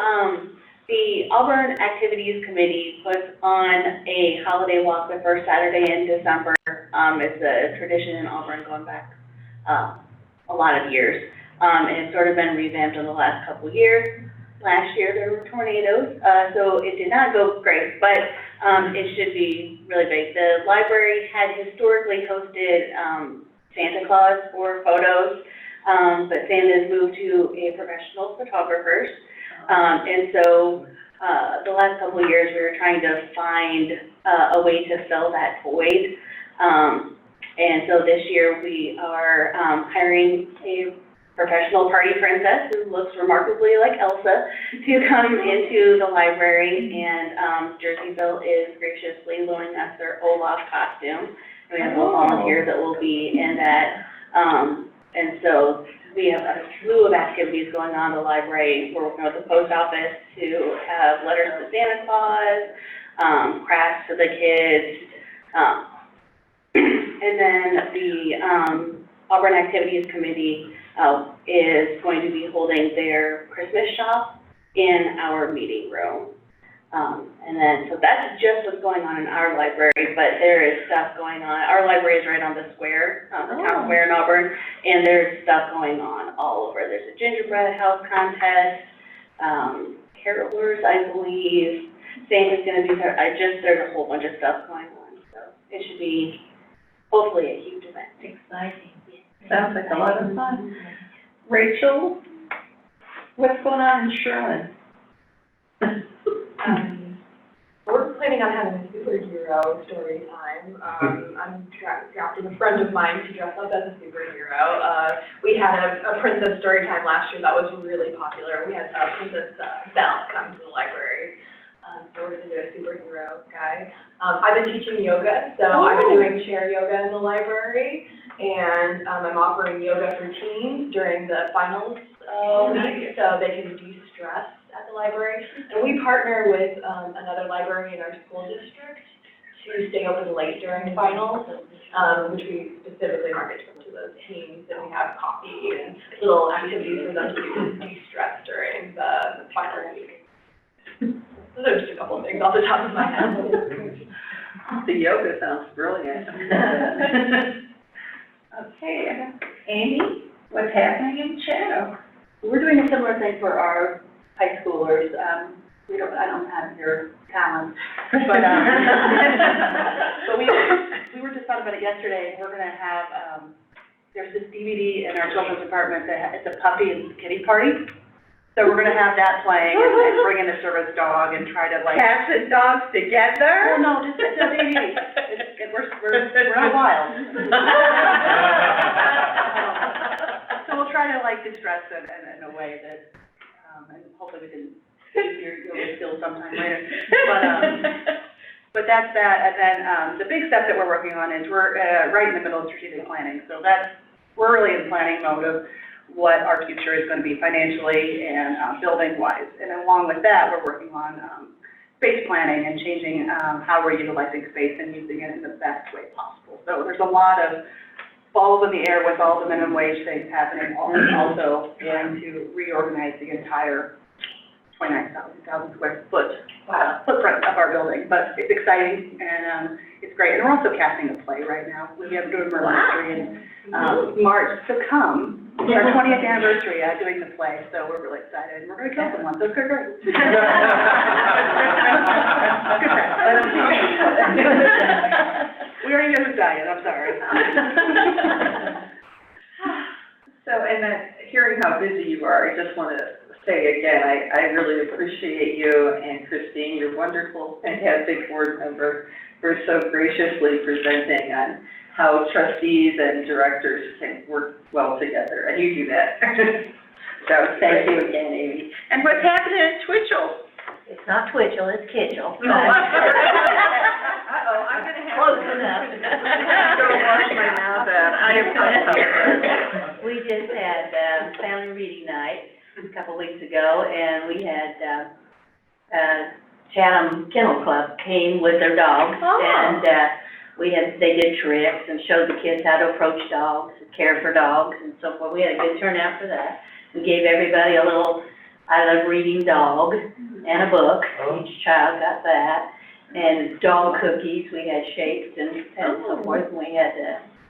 the Auburn Activities Committee puts on a holiday walk the first Saturday in December. It's a tradition in Auburn going back, a lot of years. And it's sort of been revamped in the last couple of years. Last year there were tornadoes, so it did not go great, but, it should be really big. The library had historically hosted, Santa Claus for photos, but Santa's moved to a professional photographer. And so, the last couple of years, we were trying to find, a way to fill that void. And so this year, we are, hiring a professional party princess who looks remarkably like Elsa to come into the library, and, Jerseyville is graciously loaning us their Olaf costume. And we have volunteers that will be in that, and so we have a slew of activities going on in the library. We're working with the post office to have letters to Santa Claus, crafts for the kids. And then the Auburn Activities Committee is going to be holding their Christmas shop in our meeting room. And then, so that's just what's going on in our library, but there is stuff going on. Our library is right on the square, the town square in Auburn, and there's stuff going on all over. There's a gingerbread house contest, carolers, I believe. Santa's gonna be there. There's a whole bunch of stuff going on, so it should be hopefully a huge event. Exciting. Sounds like a lot of fun. Rachel, what's going on in Sherman? We're planning on having a superhero story time. I'm drafting a friend of mine to dress up as a superhero. We had a princess story time last year that was really popular. We had Princess Belle come to the library. So we're gonna do a superhero guy. I've been teaching yoga, so I've been doing chair yoga in the library. And I'm offering yoga for teens during the finals week, so they can de-stress at the library. And we partner with another library in our school district to stay open late during finals, which we specifically market to those teens. And we have coffee and little activities for them to de-stress during the final week. Those are just a couple of things off the top of my head. The yoga sounds brilliant. Okay, Amy, what's happening in Shadow? We're doing a similar thing for our high schoolers. I don't have your talent, but we were just talking about it yesterday, and we're gonna have, there's this DVD in our children's department that it's a puppy and kitty party. So we're gonna have that playing and bring in a service dog and try to like. Cats and dogs together? Well, no, just it's a DVD. We're not wild. So we'll try to like distress it in a way that, and hopefully we can use your yoga skills sometime later. But that's that, and then, the big step that we're working on is we're, right in the middle of strategic planning. So we're really in planning mode of what our future is gonna be financially and, building wise. And along with that, we're working on, space planning and changing, how we're utilizing space and using it in the best way possible. So there's a lot of balls in the air with all the minimum wage things happening, and also trying to reorganize the entire 29,000 square foot footprint of our building. But it's exciting and it's great. And we're also casting a play right now. We have doing murder mystery in March to come. It's our 20th anniversary doing the play, so we're really excited. And we're going to kill someone, so it's great. We already know who's dying, I'm sorry. So, and then hearing how busy you are, I just want to say again, I really appreciate you and Christine, your wonderful, fantastic board member, for so graciously presenting on how trustees and directors can work well together, and you do that. So thank you again, Amy. And what's happening in Twitchell? It's not Twitchell, it's Kitchell. I'm gonna have. Close enough. Go wash my mouth out. I apologize. We just had, family reading night a couple weeks ago, and we had, Chatham Kennel Club came with their dogs, and, they did tricks and showed the kids how to approach dogs, care for dogs and so forth. We had a good turnout for that. We gave everybody a little, I love reading dog and a book. Each child got that. And dog cookies, we had shapes and so forth. And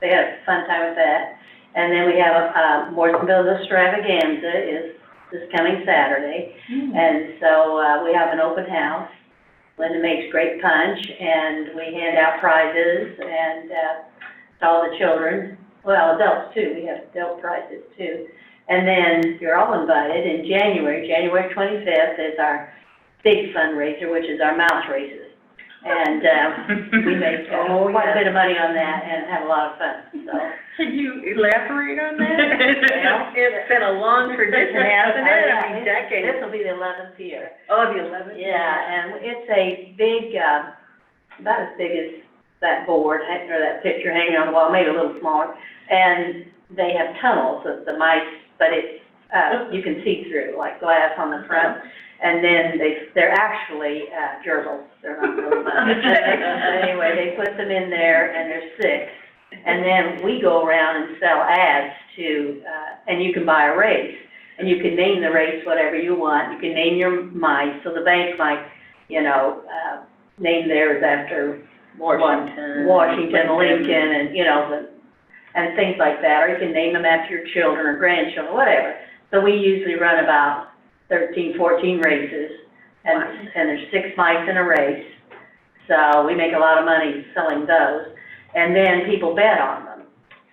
they had a fun time with that. And then we have, Morrisonville's extravaganza is this coming Saturday. And so, we have an open house. Linda makes great punch, and we hand out prizes, and, to all the children, well, adults too, we have adult prizes too. And then you're all invited in January 25th is our big fundraiser, which is our mouse races. And, we make quite a bit of money on that and have a lot of fun, so. Can you elaborate on that? Well, it's been a long tradition, hasn't it? I mean, decades. This will be the 11th year. Oh, the 11th. Yeah, and it's a big, about as big as that board, or that picture hanging on the wall, maybe a little smaller. And they have tunnels of the mice, but it's, you can see through, like glass on the front. And then they're actually, gerbils, they're not really mice. Anyway, they put them in there, and there's 6. And then we go around and sell ads to, and you can buy a race. And you can name the race whatever you want. You can name your mice, so the bank might, name theirs after Washington, Lincoln, and, and things like that. Or you can name them after your children or grandchildren, whatever. So we usually run about 13, 14 races, and there's 6 mice in a race. So we make a lot of money selling those. And then people bet on them.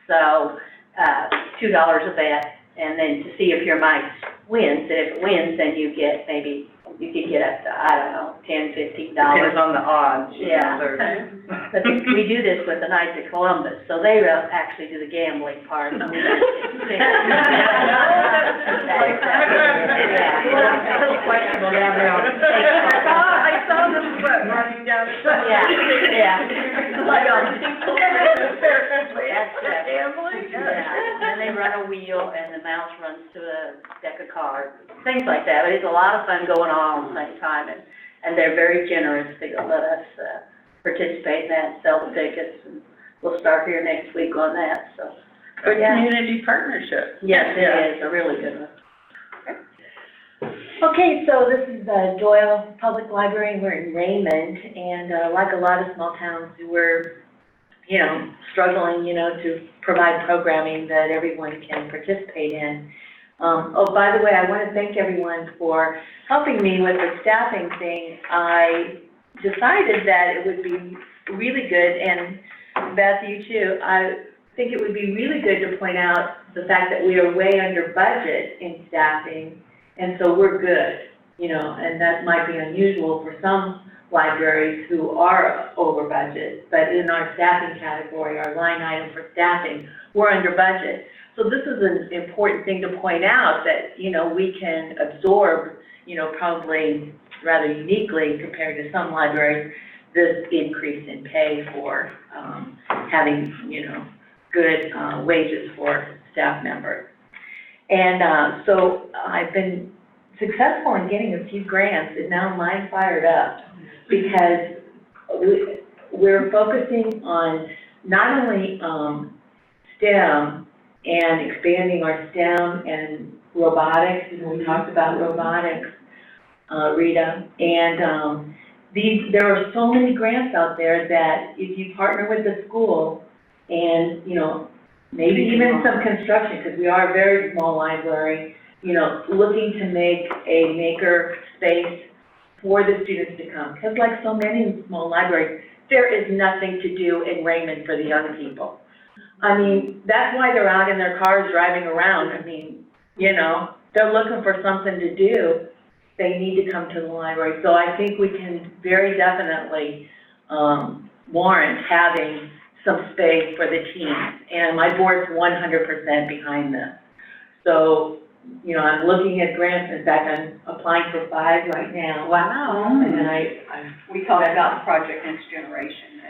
So, $2 a bet, and then to see if your mice wins. And if it wins, then you get maybe, you could get up to, I don't know, $10, $15. Depends on the odds. Yeah. But we do this with the Knights of Columbus, so they actually do the gambling part. And we just get questionable down there. I saw them running down the side. Yeah. Like, gambling? Yeah, and they run a wheel, and the mouse runs to a deck of cards, things like that. But it's a lot of fun going on at the same time, and they're very generous. They let us, participate in that, sell the tickets, and we'll start here next week on that, so. Good community partnership. Yes, it is, a really good one. Okay, so this is the Doyle Public Library, and we're in Raymond, and like a lot of small towns, we're, struggling, to provide programming that everyone can participate in. Oh, by the way, I want to thank everyone for helping me with the staffing thing. I decided that it would be really good, and Beth, you too, I think it would be really good to point out the fact that we are way under budget in staffing. And so we're good, and that might be unusual for some libraries who are over budget, but in our staffing category, our line item for staffing, we're under budget. So this is an important thing to point out that, we can absorb, probably rather uniquely compared to some libraries, this increase in pay for having, good wages for staff members. And so I've been successful in getting a few grants, and now mine's fired up because we're focusing on not only STEM and expanding our STEM and robotics. We talked about robotics, Rita, and there are so many grants out there that if you partner with the school and, maybe even some construction, because we are a very small library, looking to make a maker space for the students to come. Because like so many small libraries, there is nothing to do in Raymond for the young people. I mean, that's why they're out in their cars driving around. I mean, they're looking for something to do. They need to come to the library. So I think we can very definitely warrant having some space for the teams. And my board's 100% behind this. So, I'm looking at grants. In fact, I'm applying for 5 right now. Wow. And then we talked about Project Next Generation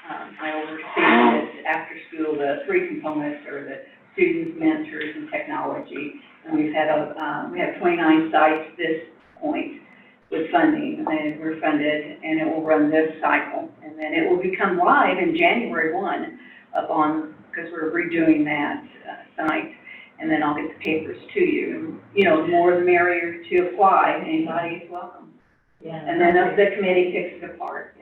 I oversee this after school, the three components are the students, mentors, and technology. And we have 29 sites at this point with funding, and we're funded, and it will run this cycle. And then it will become live in January 1 because we're redoing that site. And then I'll get the papers to you. You know, the more the merrier to apply. Anybody is welcome. Yeah. And then the committee picks it apart,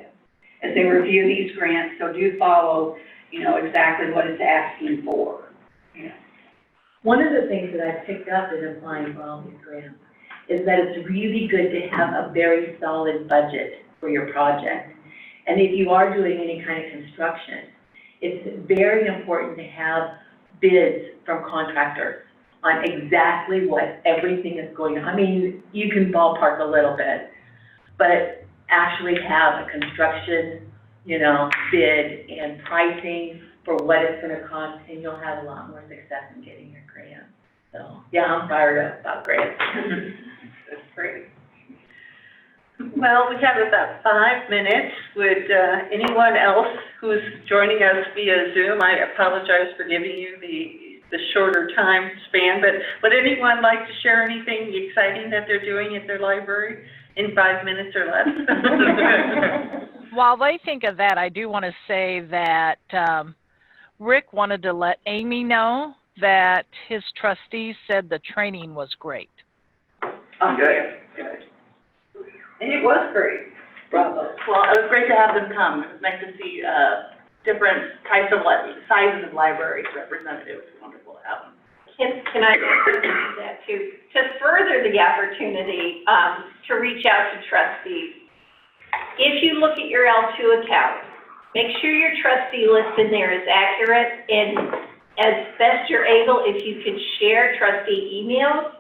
as they review these grants. So do follow, exactly what it's asking for. One of the things that I've picked up in applying for all these grants is that it's really good to have a very solid budget for your project. And if you are doing any kind of construction, it's very important to have bids from contractors on exactly what everything is going on. I mean, you can ballpark a little bit, but actually have a construction, bid and pricing for what it's gonna cost, and you'll have a lot more success in getting your grant. So, yeah, I'm fired up about grants. That's great. Well, we have about 5 minutes. Would anyone else who's joining us via Zoom, I apologize for giving you the shorter time span, but would anyone like to share anything exciting that they're doing at their library in 5 minutes or less? While they think of that, I do want to say that Rick wanted to let Amy know that his trustees said the training was great. Oh, good. And it was great. Bravo. Well, it was great to have them come. It was nice to see different types of sizes of libraries represented. It was wonderful to have them. Can I do that too? To further the opportunity, to reach out to trustees. If you look at your L2 account, make sure your trustee list in there is accurate, and as best you're able, if you could share trustee emails,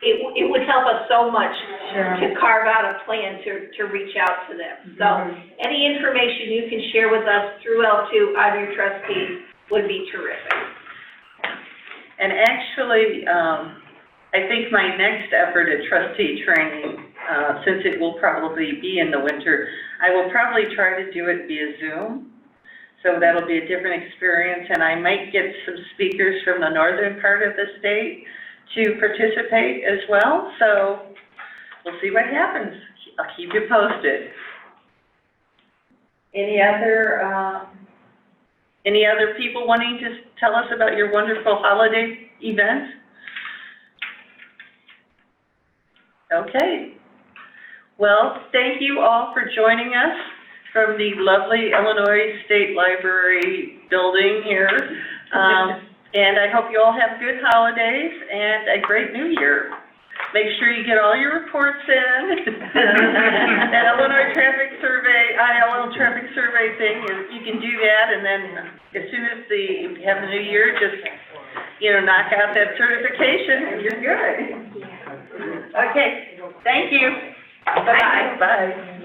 it would help us so much to carve out a plan to reach out to them. So any information you can share with us through L2 on your trustees would be terrific. And actually, I think my next effort at trustee training, since it will probably be in the winter, I will probably try to do it via Zoom. So that'll be a different experience, and I might get some speakers from the northern part of the state to participate as well. So we'll see what happens. I'll keep you posted. Any other people wanting to tell us about your wonderful holiday event? Okay. Well, thank you all for joining us from the lovely Illinois State Library building here. And I hope you all have good holidays and a great new year. Make sure you get all your reports in. That Illinois traffic survey, ILL traffic survey thing, you can do that, and then as soon as you have the new year, just, knock out that certification and you're good. Okay, thank you. Bye-bye. Bye.